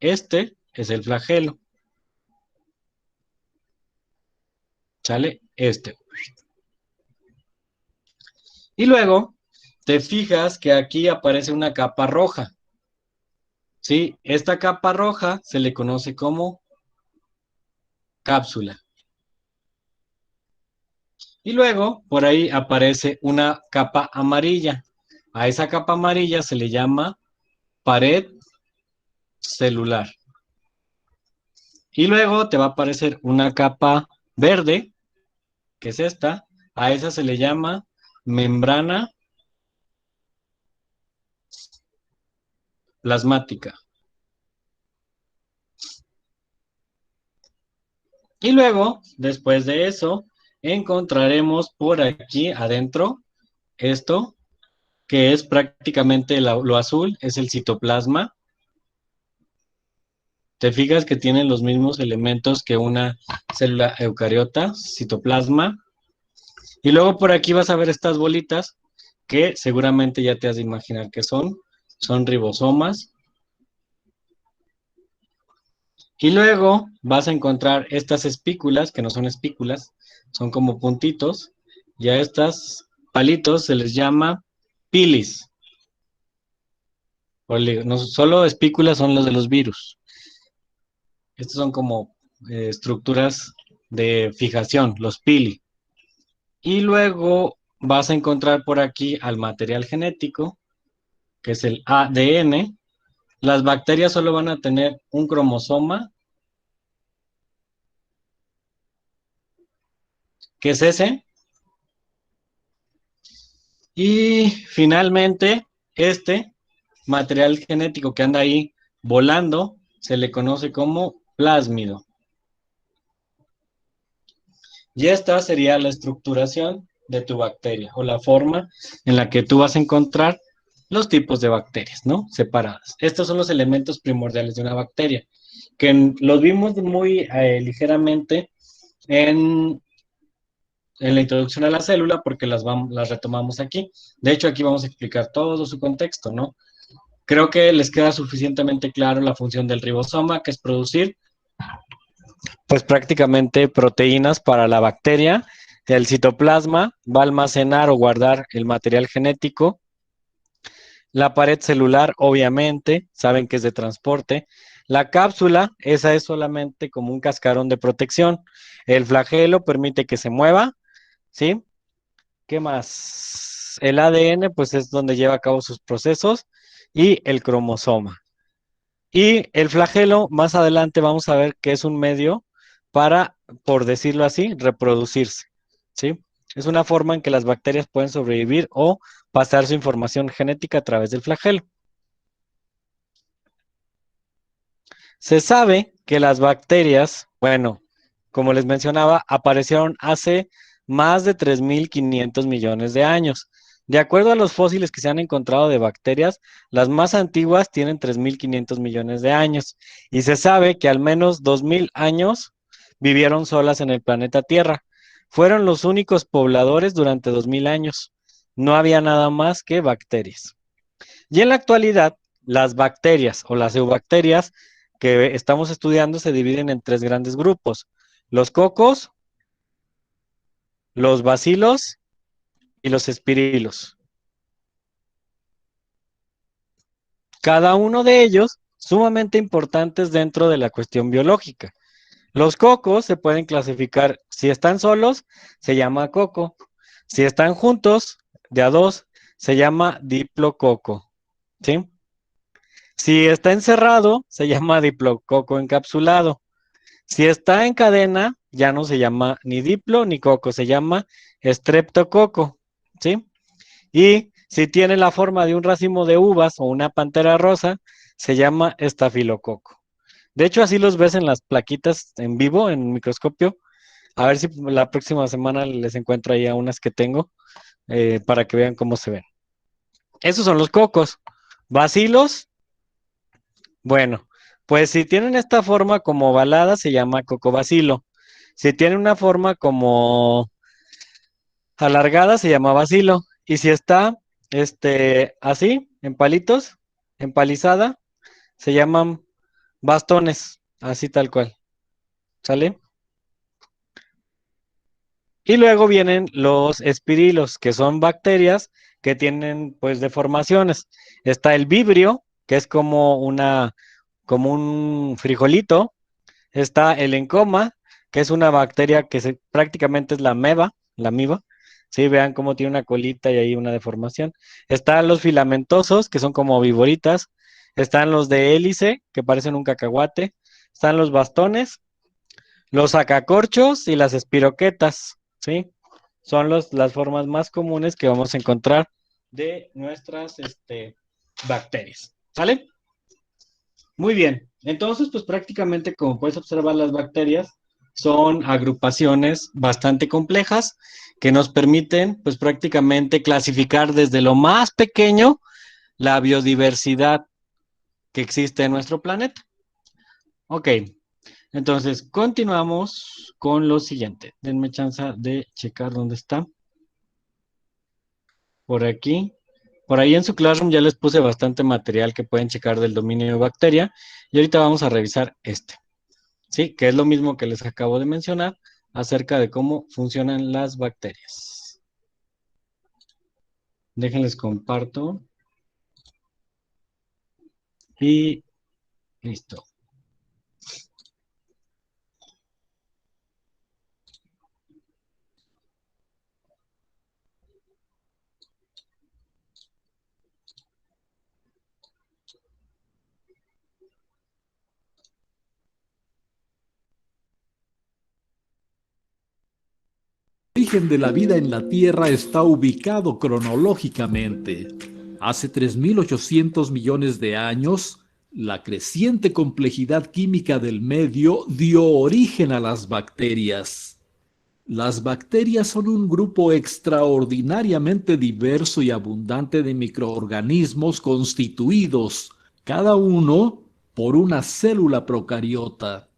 Este es el flagelo. ¿Sale? Este. Y luego te fijas que aquí aparece una capa roja. ¿Sí? Esta capa roja se le conoce como cápsula. Y luego por ahí aparece una capa amarilla. A esa capa amarilla se le llama pared celular. Y luego te va a aparecer una capa verde, que es esta. A esa se le llama membrana plasmática. Y luego, después de eso, encontraremos por aquí adentro esto, que es prácticamente lo azul, es el citoplasma. Te fijas que tienen los mismos elementos que una célula eucariota, citoplasma. Y luego por aquí vas a ver estas bolitas, que seguramente ya te has de imaginar que son ribosomas. Y luego vas a encontrar estas espículas, que no son espículas, son como puntitos, y a estas palitos se les llama pilis. No solo espículas son los de los virus. Estos son como estructuras de fijación, los pili. Y luego vas a encontrar por aquí al material genético, que es el ADN. Las bacterias solo van a tener un cromosoma, que es ese. Y finalmente, este material genético que anda ahí volando se le conoce como plásmido. Y esta sería la estructuración de tu bacteria o la forma en la que tú vas a encontrar los tipos de bacterias, ¿no? Separadas. Estos son los elementos primordiales de una bacteria, que los vimos muy ligeramente en la introducción a la célula porque las retomamos aquí. De hecho, aquí vamos a explicar todo su contexto, ¿no? Creo que les queda suficientemente claro la función del ribosoma, que es producir, pues prácticamente proteínas para la bacteria. El citoplasma va a almacenar o guardar el material genético. La pared celular, obviamente, saben que es de transporte. La cápsula, esa es solamente como un cascarón de protección. El flagelo permite que se mueva, ¿sí? ¿Qué más? El ADN, pues es donde lleva a cabo sus procesos, y el cromosoma. Y el flagelo, más adelante vamos a ver que es un medio para, por decirlo así, reproducirse, ¿sí? Es una forma en que las bacterias pueden sobrevivir o pasar su información genética a través del flagelo. Se sabe que las bacterias, bueno, como les mencionaba, aparecieron hace más de 3.500 millones de años. De acuerdo a los fósiles que se han encontrado de bacterias, las más antiguas tienen 3.500 millones de años y se sabe que al menos 2.000 años vivieron solas en el planeta Tierra. Fueron los únicos pobladores durante 2.000 años. No había nada más que bacterias. Y en la actualidad, las bacterias o las eubacterias que estamos estudiando se dividen en tres grandes grupos: los cocos, los bacilos y los espirilos. Cada uno de ellos sumamente importantes dentro de la cuestión biológica. Los cocos se pueden clasificar, si están solos, se llama coco. Si están juntos, de a dos, se llama diplococo, ¿sí? Si está encerrado, se llama diplococo encapsulado. Si está en cadena, ya no se llama ni diplo ni coco, se llama streptococo, ¿sí? Y si tiene la forma de un racimo de uvas o una pantera rosa, se llama estafilococo. De hecho, así los ves en las plaquitas en vivo, en microscopio. A ver si la próxima semana les encuentro ahí a unas que tengo para que vean cómo se ven. Esos son los cocos. Bacilos, bueno, pues si tienen esta forma como ovalada, se llama cocobacilo. Si tiene una forma como alargada, se llama bacilo. Y si está así, en palitos, empalizada, se llaman bastones, así tal cual. ¿Sale? Y luego vienen los espirilos, que son bacterias que tienen pues deformaciones. Está el vibrio, que es como un frijolito. Está el encoma, que es una bacteria que prácticamente es la amiba. Sí, vean cómo tiene una colita y ahí una deformación. Están los filamentosos, que son como viboritas. Están los de hélice, que parecen un cacahuate. Están los bastones, los sacacorchos y las espiroquetas, ¿sí? Son las formas más comunes que vamos a encontrar de nuestras bacterias. ¿Sale? Muy bien. Entonces, pues prácticamente, como puedes observar, las bacterias son agrupaciones bastante complejas que nos permiten, pues prácticamente clasificar desde lo más pequeño la biodiversidad que existe en nuestro planeta. Ok. Entonces, continuamos con lo siguiente. Denme chance de checar dónde está. Por aquí. Por ahí en su Classroom ya les puse bastante material que pueden checar del dominio de bacteria. Y ahorita vamos a revisar ¿sí? Que es lo mismo que les acabo de mencionar acerca de cómo funcionan las bacterias. Déjenles comparto. Y listo. El origen de la vida en la Tierra está ubicado cronológicamente. Hace 3.800 millones de años, la creciente complejidad química del medio dio origen a las bacterias. Las bacterias son un grupo extraordinariamente diverso y abundante de microorganismos constituidos, cada uno por una célula procariota.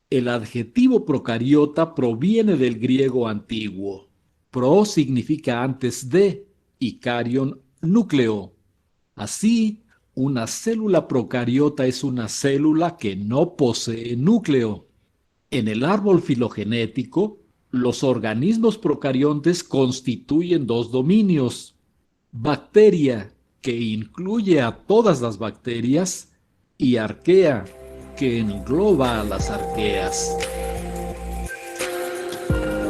El adjetivo procariota proviene del griego antiguo. Pro significa antes de y carion, núcleo. Así, una célula procariota es una célula que no posee núcleo. En el árbol filogenético, los organismos procariontes constituyen dos dominios: bacteria, que incluye a todas las bacterias, y arquea, que engloba a las arqueas.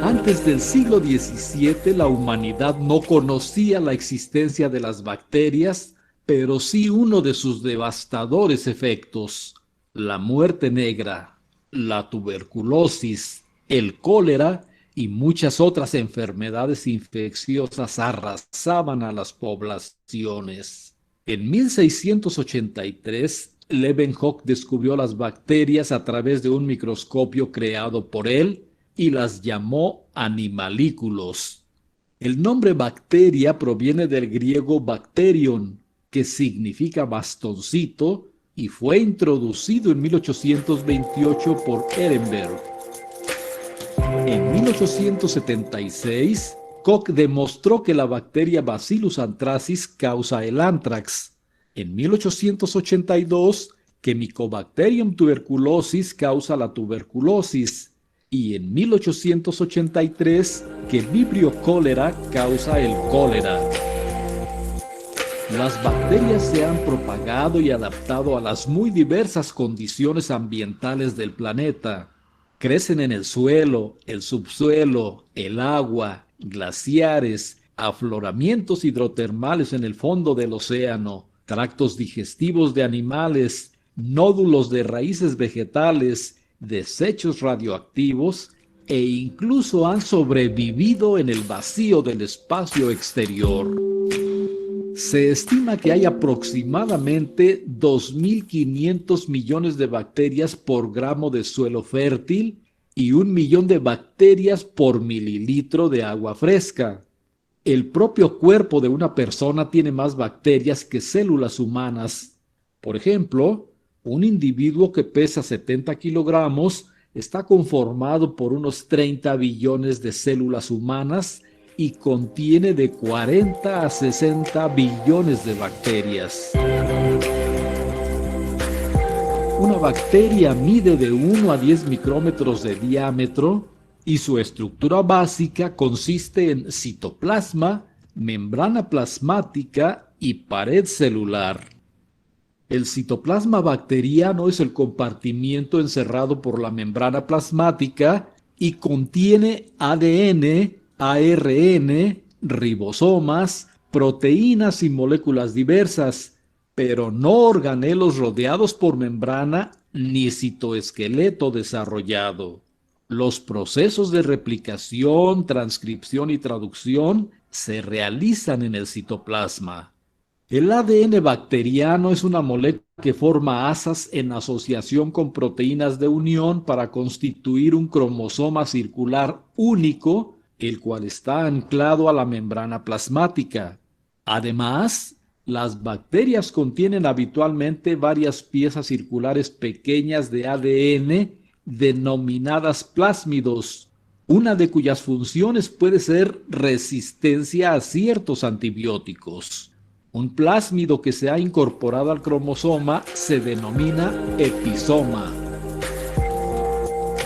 Antes del siglo XVII, la humanidad no conocía la existencia de las bacterias, pero sí uno de sus devastadores efectos: la muerte negra, la tuberculosis, el cólera y muchas otras enfermedades infecciosas arrasaban a las poblaciones. En 1683, Leeuwenhoek descubrió las bacterias a través de un microscopio creado por él y las llamó animalículos. El nombre bacteria proviene del griego bacterion, que significa bastoncito, y fue introducido en 1828 por Ehrenberg. En 1876, Koch demostró que la bacteria Bacillus anthracis causa el anthrax. En 1882, que Mycobacterium tuberculosis causa la tuberculosis. Y en 1883, que Vibrio cholera causa el cólera. Las bacterias se han propagado y adaptado a las muy diversas condiciones ambientales del planeta. Crecen en el suelo, el subsuelo, el agua, glaciares, afloramientos hidrotermales en el fondo del océano, tractos digestivos de animales, nódulos de raíces vegetales, desechos radioactivos e incluso han sobrevivido en el vacío del espacio exterior. Se estima que hay aproximadamente 2.500 millones de bacterias por gramo de suelo fértil y 1 millón de bacterias por mililitro de agua fresca. El propio cuerpo de una persona tiene más bacterias que células humanas. Por ejemplo, un individuo que pesa 70 kilogramos está conformado por unos 30 billones de células humanas y contiene de 40 a 60 billones de bacterias. Una bacteria mide de 1 a 10 micrómetros de diámetro y su estructura básica consiste en citoplasma, membrana plasmática y pared celular. El citoplasma bacteriano es el compartimiento encerrado por la membrana plasmática y contiene ADN, ARN, ribosomas, proteínas y moléculas diversas, pero no organelos rodeados por membrana ni citoesqueleto desarrollado. Los procesos de replicación, transcripción y traducción se realizan en el citoplasma. El ADN bacteriano es una molécula que forma asas en asociación con proteínas de unión para constituir un cromosoma circular único, el cual está anclado a la membrana plasmática. Además, las bacterias contienen habitualmente varias piezas circulares pequeñas de ADN denominadas plásmidos, una de cuyas funciones puede ser resistencia a ciertos antibióticos. Un plásmido que se ha incorporado al cromosoma se denomina episoma.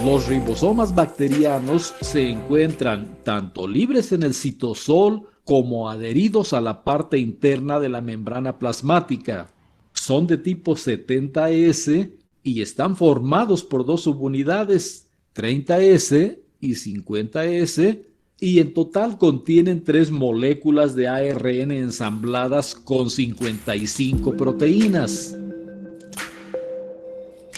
Los ribosomas bacterianos se encuentran tanto libres en el citosol como adheridos a la parte interna de la membrana plasmática. Son de tipo 70S y están formados por dos subunidades, 30S y 50S, y en total contienen 3 moléculas de ARN ensambladas con 55 proteínas.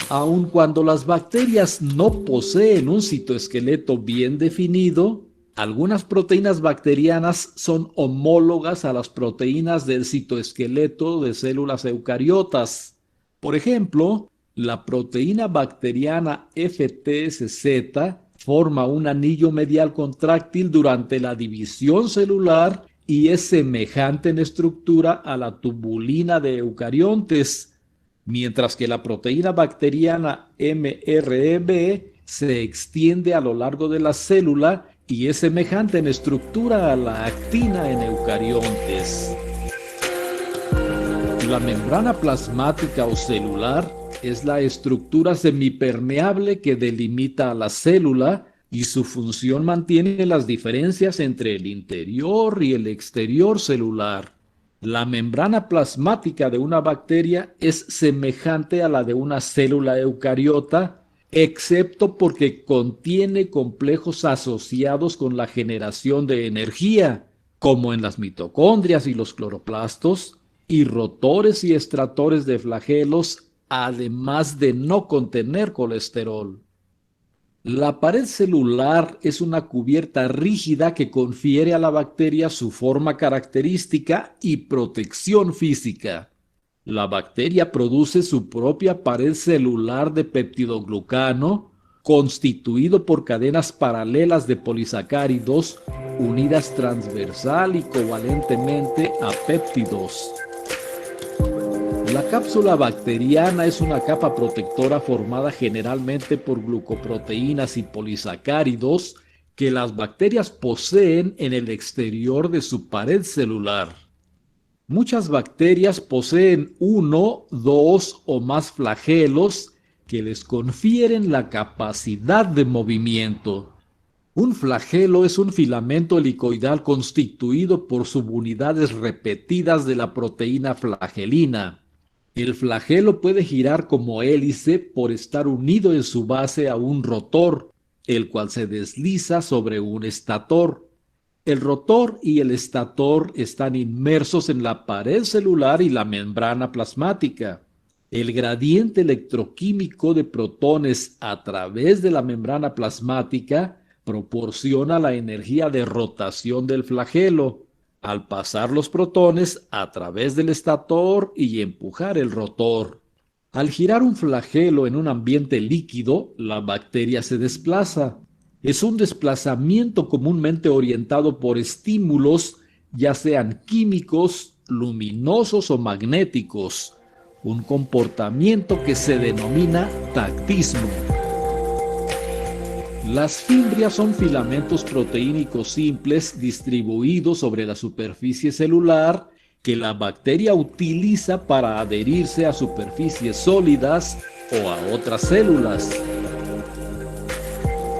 Aun cuando las bacterias no poseen un citoesqueleto bien definido, algunas proteínas bacterianas son homólogas a las proteínas del citoesqueleto de células eucariotas. Por ejemplo, la proteína bacteriana FTSZ forma un anillo medial contráctil durante la división celular y es semejante en estructura a la tubulina de eucariontes, mientras que la proteína bacteriana MREB se extiende a lo largo de la célula y es semejante en estructura a la actina en eucariontes. La membrana plasmática o celular es la estructura semipermeable que delimita a la célula y su función mantiene las diferencias entre el interior y el exterior celular. La membrana plasmática de una bacteria es semejante a la de una célula eucariota, excepto porque contiene complejos asociados con la generación de energía, como en las mitocondrias y los cloroplastos, y rotores y estratores de flagelos, además de no contener colesterol. La pared celular es una cubierta rígida que confiere a la bacteria su forma característica y protección física. La bacteria produce su propia pared celular de peptidoglucano, constituido por cadenas paralelas de polisacáridos unidas transversal y covalentemente a péptidos. La cápsula bacteriana es una capa protectora formada generalmente por glucoproteínas y polisacáridos que las bacterias poseen en el exterior de su pared celular. Muchas bacterias poseen 1, 2 o más flagelos que les confieren la capacidad de movimiento. Un flagelo es un filamento helicoidal constituido por subunidades repetidas de la proteína flagelina. El flagelo puede girar como hélice por estar unido en su base a un rotor, el cual se desliza sobre un estator. El rotor y el estator están inmersos en la pared celular y la membrana plasmática. El gradiente electroquímico de protones a través de la membrana plasmática proporciona la energía de rotación del flagelo. al pasar los protones a través del estator y empujar el rotor. Al girar un flagelo en un ambiente líquido, la bacteria se desplaza. Es un desplazamiento comúnmente orientado por estímulos, ya sean químicos, luminosos o magnéticos. Un comportamiento que se denomina tactismo. Las fimbrias son filamentos proteínicos simples distribuidos sobre la superficie celular que la bacteria utiliza para adherirse a superficies sólidas o a otras células.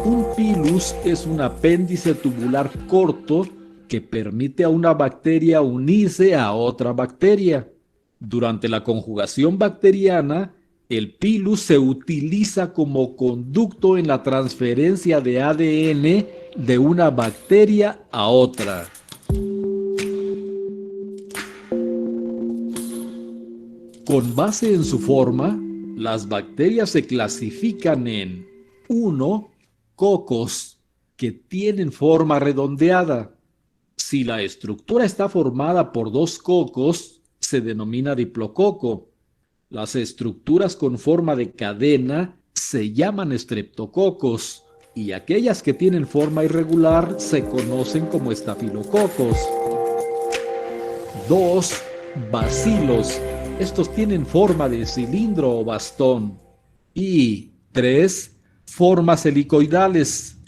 Un pilus es un apéndice tubular corto que permite a una bacteria unirse a otra bacteria. Durante la conjugación bacteriana, el pilus se utiliza como conducto en la transferencia de ADN de una bacteria a otra. Con base en su forma, las bacterias se clasifican en 1. Cocos, que tienen forma redondeada. Si la estructura está formada por 2 cocos, se denomina diplococo. Las estructuras con forma de cadena se llaman estreptococos y aquellas que tienen forma irregular se conocen como estafilococos. 2. Bacilos. Estos tienen forma de cilindro o bastón. Y 3. Formas helicoidales.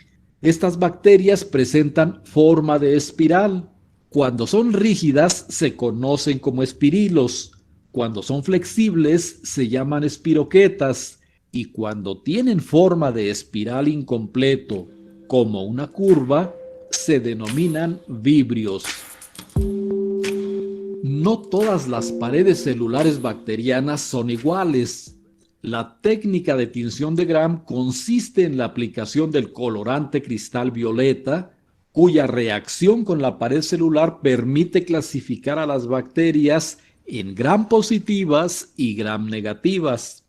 Estas bacterias presentan forma de espiral. Cuando son rígidas se conocen como espirilos. Cuando son flexibles se llaman espiroquetas y cuando tienen forma de espiral incompleto, como una curva, se denominan vibrios. No todas las paredes celulares bacterianas son iguales. La técnica de tinción de Gram consiste en la aplicación del colorante cristal violeta, cuya reacción con la pared celular permite clasificar a las bacterias en Gram positivas y Gram negativas.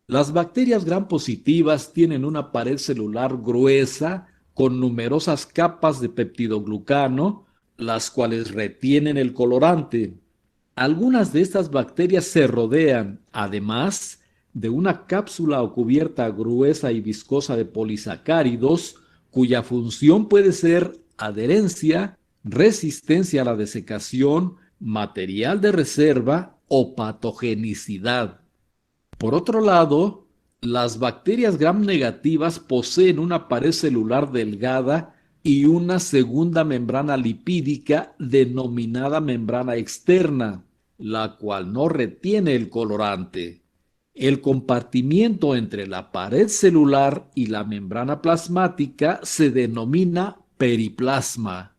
Las bacterias Gram positivas tienen una pared celular gruesa con numerosas capas de peptidoglucano, las cuales retienen el colorante. Algunas de estas bacterias se rodean, además, de una cápsula o cubierta gruesa y viscosa de polisacáridos, cuya función puede ser adherencia, resistencia a la desecación, material de reserva o patogenicidad. Por otro lado, las bacterias Gram negativas poseen una pared celular delgada y una segunda membrana lipídica denominada membrana externa, la cual no retiene el colorante. El compartimiento entre la pared celular y la membrana plasmática se denomina periplasma.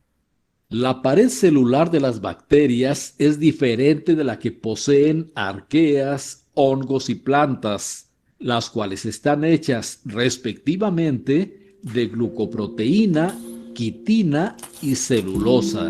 La pared celular de las bacterias es diferente de la que poseen arqueas, hongos y plantas, las cuales están hechas respectivamente de glucoproteína, quitina y celulosa.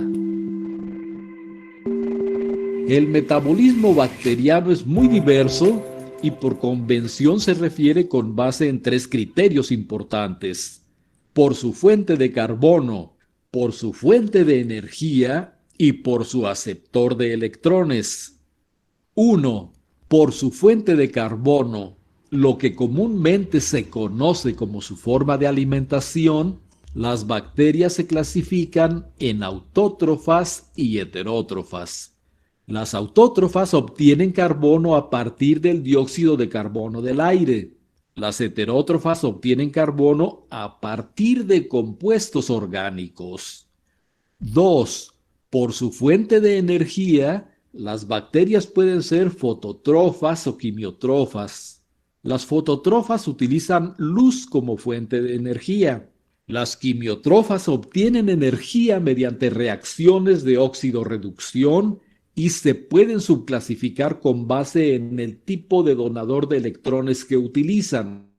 El metabolismo bacteriano es muy diverso y por convención se refiere con base en 3 criterios importantes: por su fuente de carbono, por su fuente de energía y por su aceptor de electrones. 1. Por su fuente de carbono, lo que comúnmente se conoce como su forma de alimentación, las bacterias se clasifican en autótrofas y heterótrofas. Las autótrofas obtienen carbono a partir del dióxido de carbono del aire. Las heterótrofas obtienen carbono a partir de compuestos orgánicos. 2. Por su fuente de energía, las bacterias pueden ser fotótrofas o quimiótrofas. Las fotótrofas utilizan luz como fuente de energía. Las quimiótrofas obtienen energía mediante reacciones de óxido-reducción y se pueden subclasificar con base en el tipo de donador de electrones que utilizan.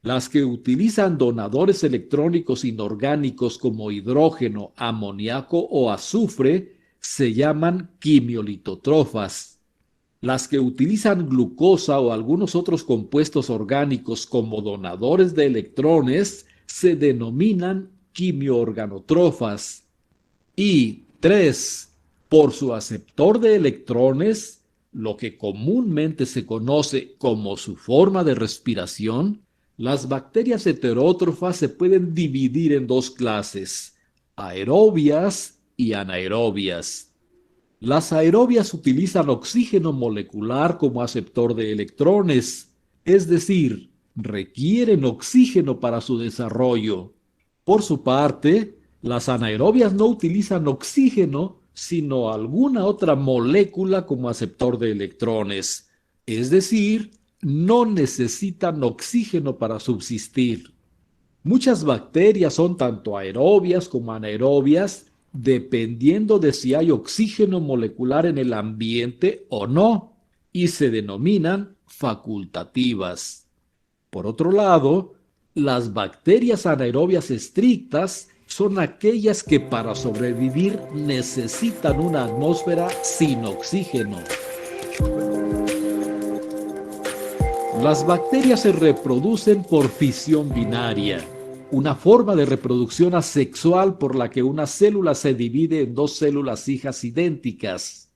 Las que utilizan donadores electrónicos inorgánicos como hidrógeno, amoníaco o azufre se llaman quimiolitotrofas. Las que utilizan glucosa o algunos otros compuestos orgánicos como donadores de electrones se denominan quimioorganotrofas. Y 3. Por su aceptor de electrones, lo que comúnmente se conoce como su forma de respiración, las bacterias heterótrofas se pueden dividir en dos clases, aerobias y anaerobias. Las aerobias utilizan oxígeno molecular como aceptor de electrones, es decir, requieren oxígeno para su desarrollo. Por su parte, las anaerobias no utilizan oxígeno, sino alguna otra molécula como aceptor de electrones, es decir, no necesitan oxígeno para subsistir. Muchas bacterias son tanto aerobias como anaerobias, dependiendo de si hay oxígeno molecular en el ambiente o no, y se denominan facultativas. Por otro lado, las bacterias anaerobias estrictas son aquellas que para sobrevivir necesitan una atmósfera sin oxígeno. Las bacterias se reproducen por fisión binaria, una forma de reproducción asexual por la que una célula se divide en dos células hijas idénticas.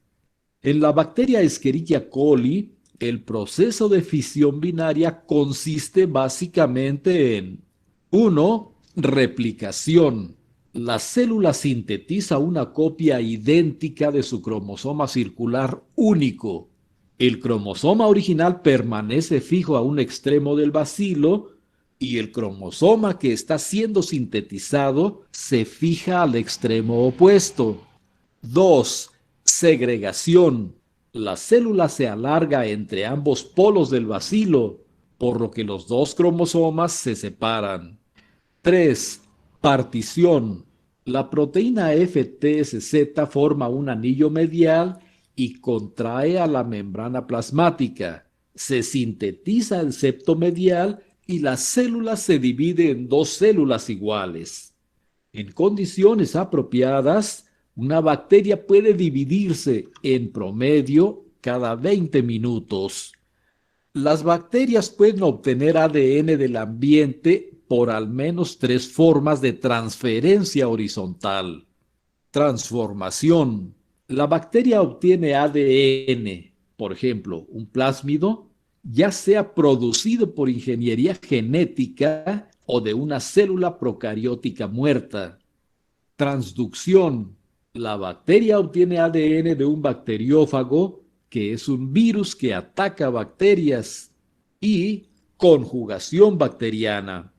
En la bacteria Escherichia coli, el proceso de fisión binaria consiste básicamente en 1. Replicación. La célula sintetiza una copia idéntica de su cromosoma circular único. El cromosoma original permanece fijo a un extremo del bacilo y el cromosoma que está siendo sintetizado se fija al extremo opuesto. 2. Segregación. La célula se alarga entre ambos polos del bacilo, por lo que los dos cromosomas se separan. 3. Partición. La proteína FTSZ forma un anillo medial y contrae a la membrana plasmática. Se sintetiza el septo medial y la célula se divide en dos células iguales. En condiciones apropiadas, una bacteria puede dividirse en promedio cada 20 minutos. Las bacterias pueden obtener ADN del ambiente por al menos 3 formas de transferencia horizontal. Transformación. La bacteria obtiene ADN, por ejemplo, un plásmido, ya sea producido por ingeniería genética o de una célula procariótica muerta. Transducción. La bacteria obtiene ADN de un bacteriófago, que es un virus que ataca bacterias. Y conjugación bacteriana.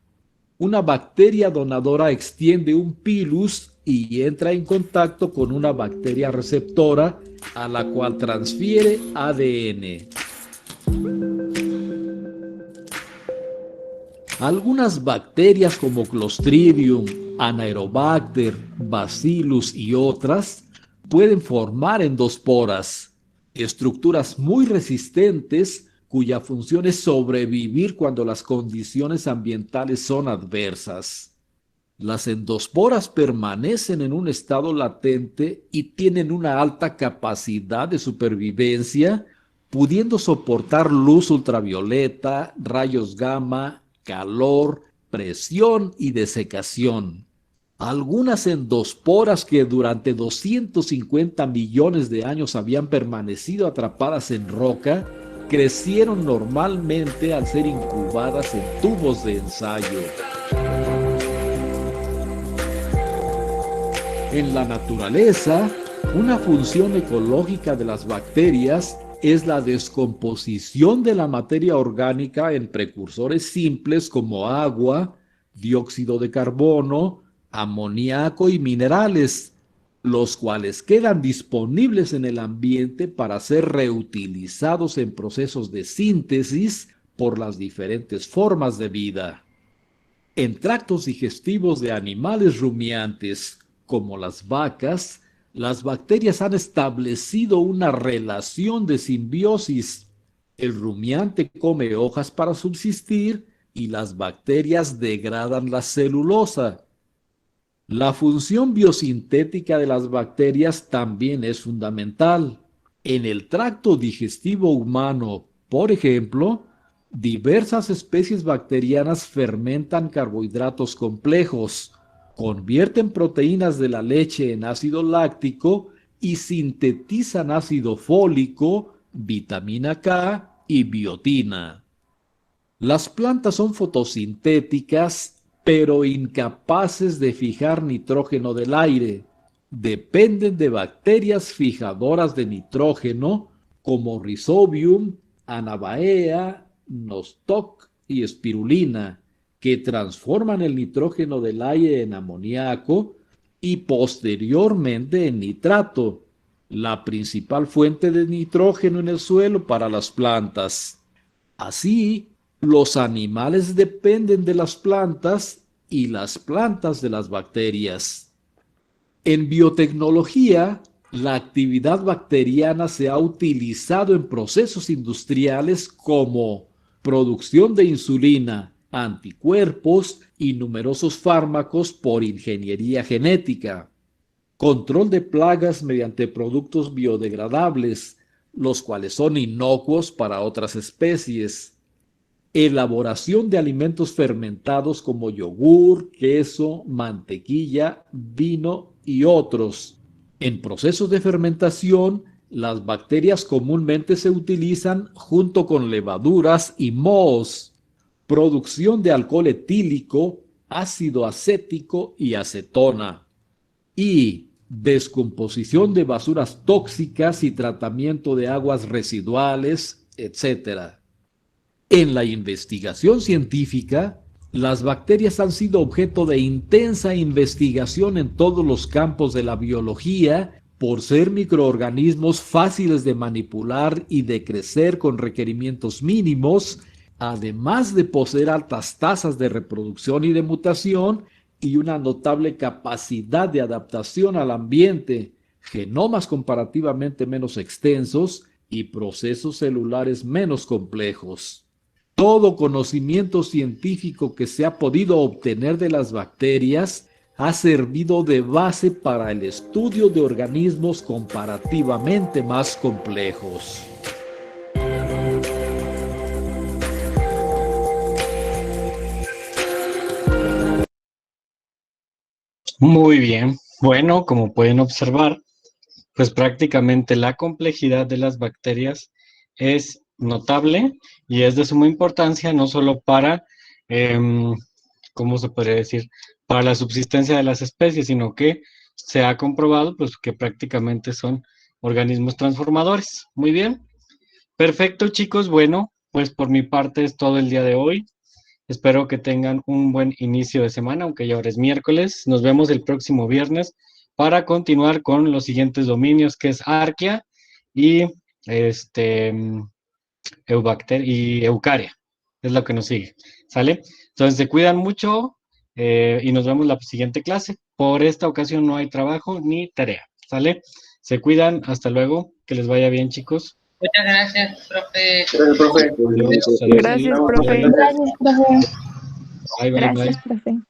Una bacteria donadora extiende un pilus y entra en contacto con una bacteria receptora a la cual transfiere ADN. Algunas bacterias como Clostridium, Anaerobacter, Bacillus y otras pueden formar endosporas, estructuras muy resistentes cuya función es sobrevivir cuando las condiciones ambientales son adversas. Las endosporas permanecen en un estado latente y tienen una alta capacidad de supervivencia, pudiendo soportar luz ultravioleta, rayos gamma, calor, presión y desecación. Algunas endosporas que durante 250 millones de años habían permanecido atrapadas en roca, crecieron normalmente al ser incubadas en tubos de ensayo. En la naturaleza, una función ecológica de las bacterias es la descomposición de la materia orgánica en precursores simples como agua, dióxido de carbono, amoníaco y minerales, los cuales quedan disponibles en el ambiente para ser reutilizados en procesos de síntesis por las diferentes formas de vida. En tractos digestivos de animales rumiantes, como las vacas, las bacterias han establecido una relación de simbiosis. El rumiante come hojas para subsistir y las bacterias degradan la celulosa. La función biosintética de las bacterias también es fundamental. En el tracto digestivo humano, por ejemplo, diversas especies bacterianas fermentan carbohidratos complejos, convierten proteínas de la leche en ácido láctico y sintetizan ácido fólico, vitamina K y biotina. Las plantas son fotosintéticas, pero incapaces de fijar nitrógeno del aire. Dependen de bacterias fijadoras de nitrógeno como Rhizobium, Anabaea, Nostoc y Spirulina, que transforman el nitrógeno del aire en amoníaco y posteriormente en nitrato, la principal fuente de nitrógeno en el suelo para las plantas. Así, los animales dependen de las plantas y las plantas de las bacterias. En biotecnología, la actividad bacteriana se ha utilizado en procesos industriales como producción de insulina, anticuerpos y numerosos fármacos por ingeniería genética, control de plagas mediante productos biodegradables, los cuales son inocuos para otras especies, elaboración de alimentos fermentados como yogur, queso, mantequilla, vino y otros. En procesos de fermentación, las bacterias comúnmente se utilizan junto con levaduras y mohos. Producción de alcohol etílico, ácido acético y acetona. Y descomposición de basuras tóxicas y tratamiento de aguas residuales, etc. En la investigación científica, las bacterias han sido objeto de intensa investigación en todos los campos de la biología por ser microorganismos fáciles de manipular y de crecer con requerimientos mínimos, además de poseer altas tasas de reproducción y de mutación y una notable capacidad de adaptación al ambiente, genomas comparativamente menos extensos y procesos celulares menos complejos. Todo conocimiento científico que se ha podido obtener de las bacterias ha servido de base para el estudio de organismos comparativamente más complejos. Muy bien. Bueno, como pueden observar, pues prácticamente la complejidad de las bacterias es notable y es de suma importancia no solo para, ¿cómo se podría decir? Para la subsistencia de las especies, sino que se ha comprobado pues que prácticamente son organismos transformadores. Muy bien. Perfecto, chicos. Bueno, pues por mi parte es todo el día de hoy. Espero que tengan un buen inicio de semana, aunque ya ahora es miércoles. Nos vemos el próximo viernes para continuar con los siguientes dominios, que es arquea y eucaria. Es lo que nos sigue. ¿Sale? Entonces se cuidan mucho y nos vemos la siguiente clase. Por esta ocasión no hay trabajo ni tarea. ¿Sale? Se cuidan. Hasta luego. Que les vaya bien, chicos. Muchas gracias, profe. Gracias, profe. Adiós. Gracias, profe. Gracias, profe. Bye, bye, bye. Gracias, profe.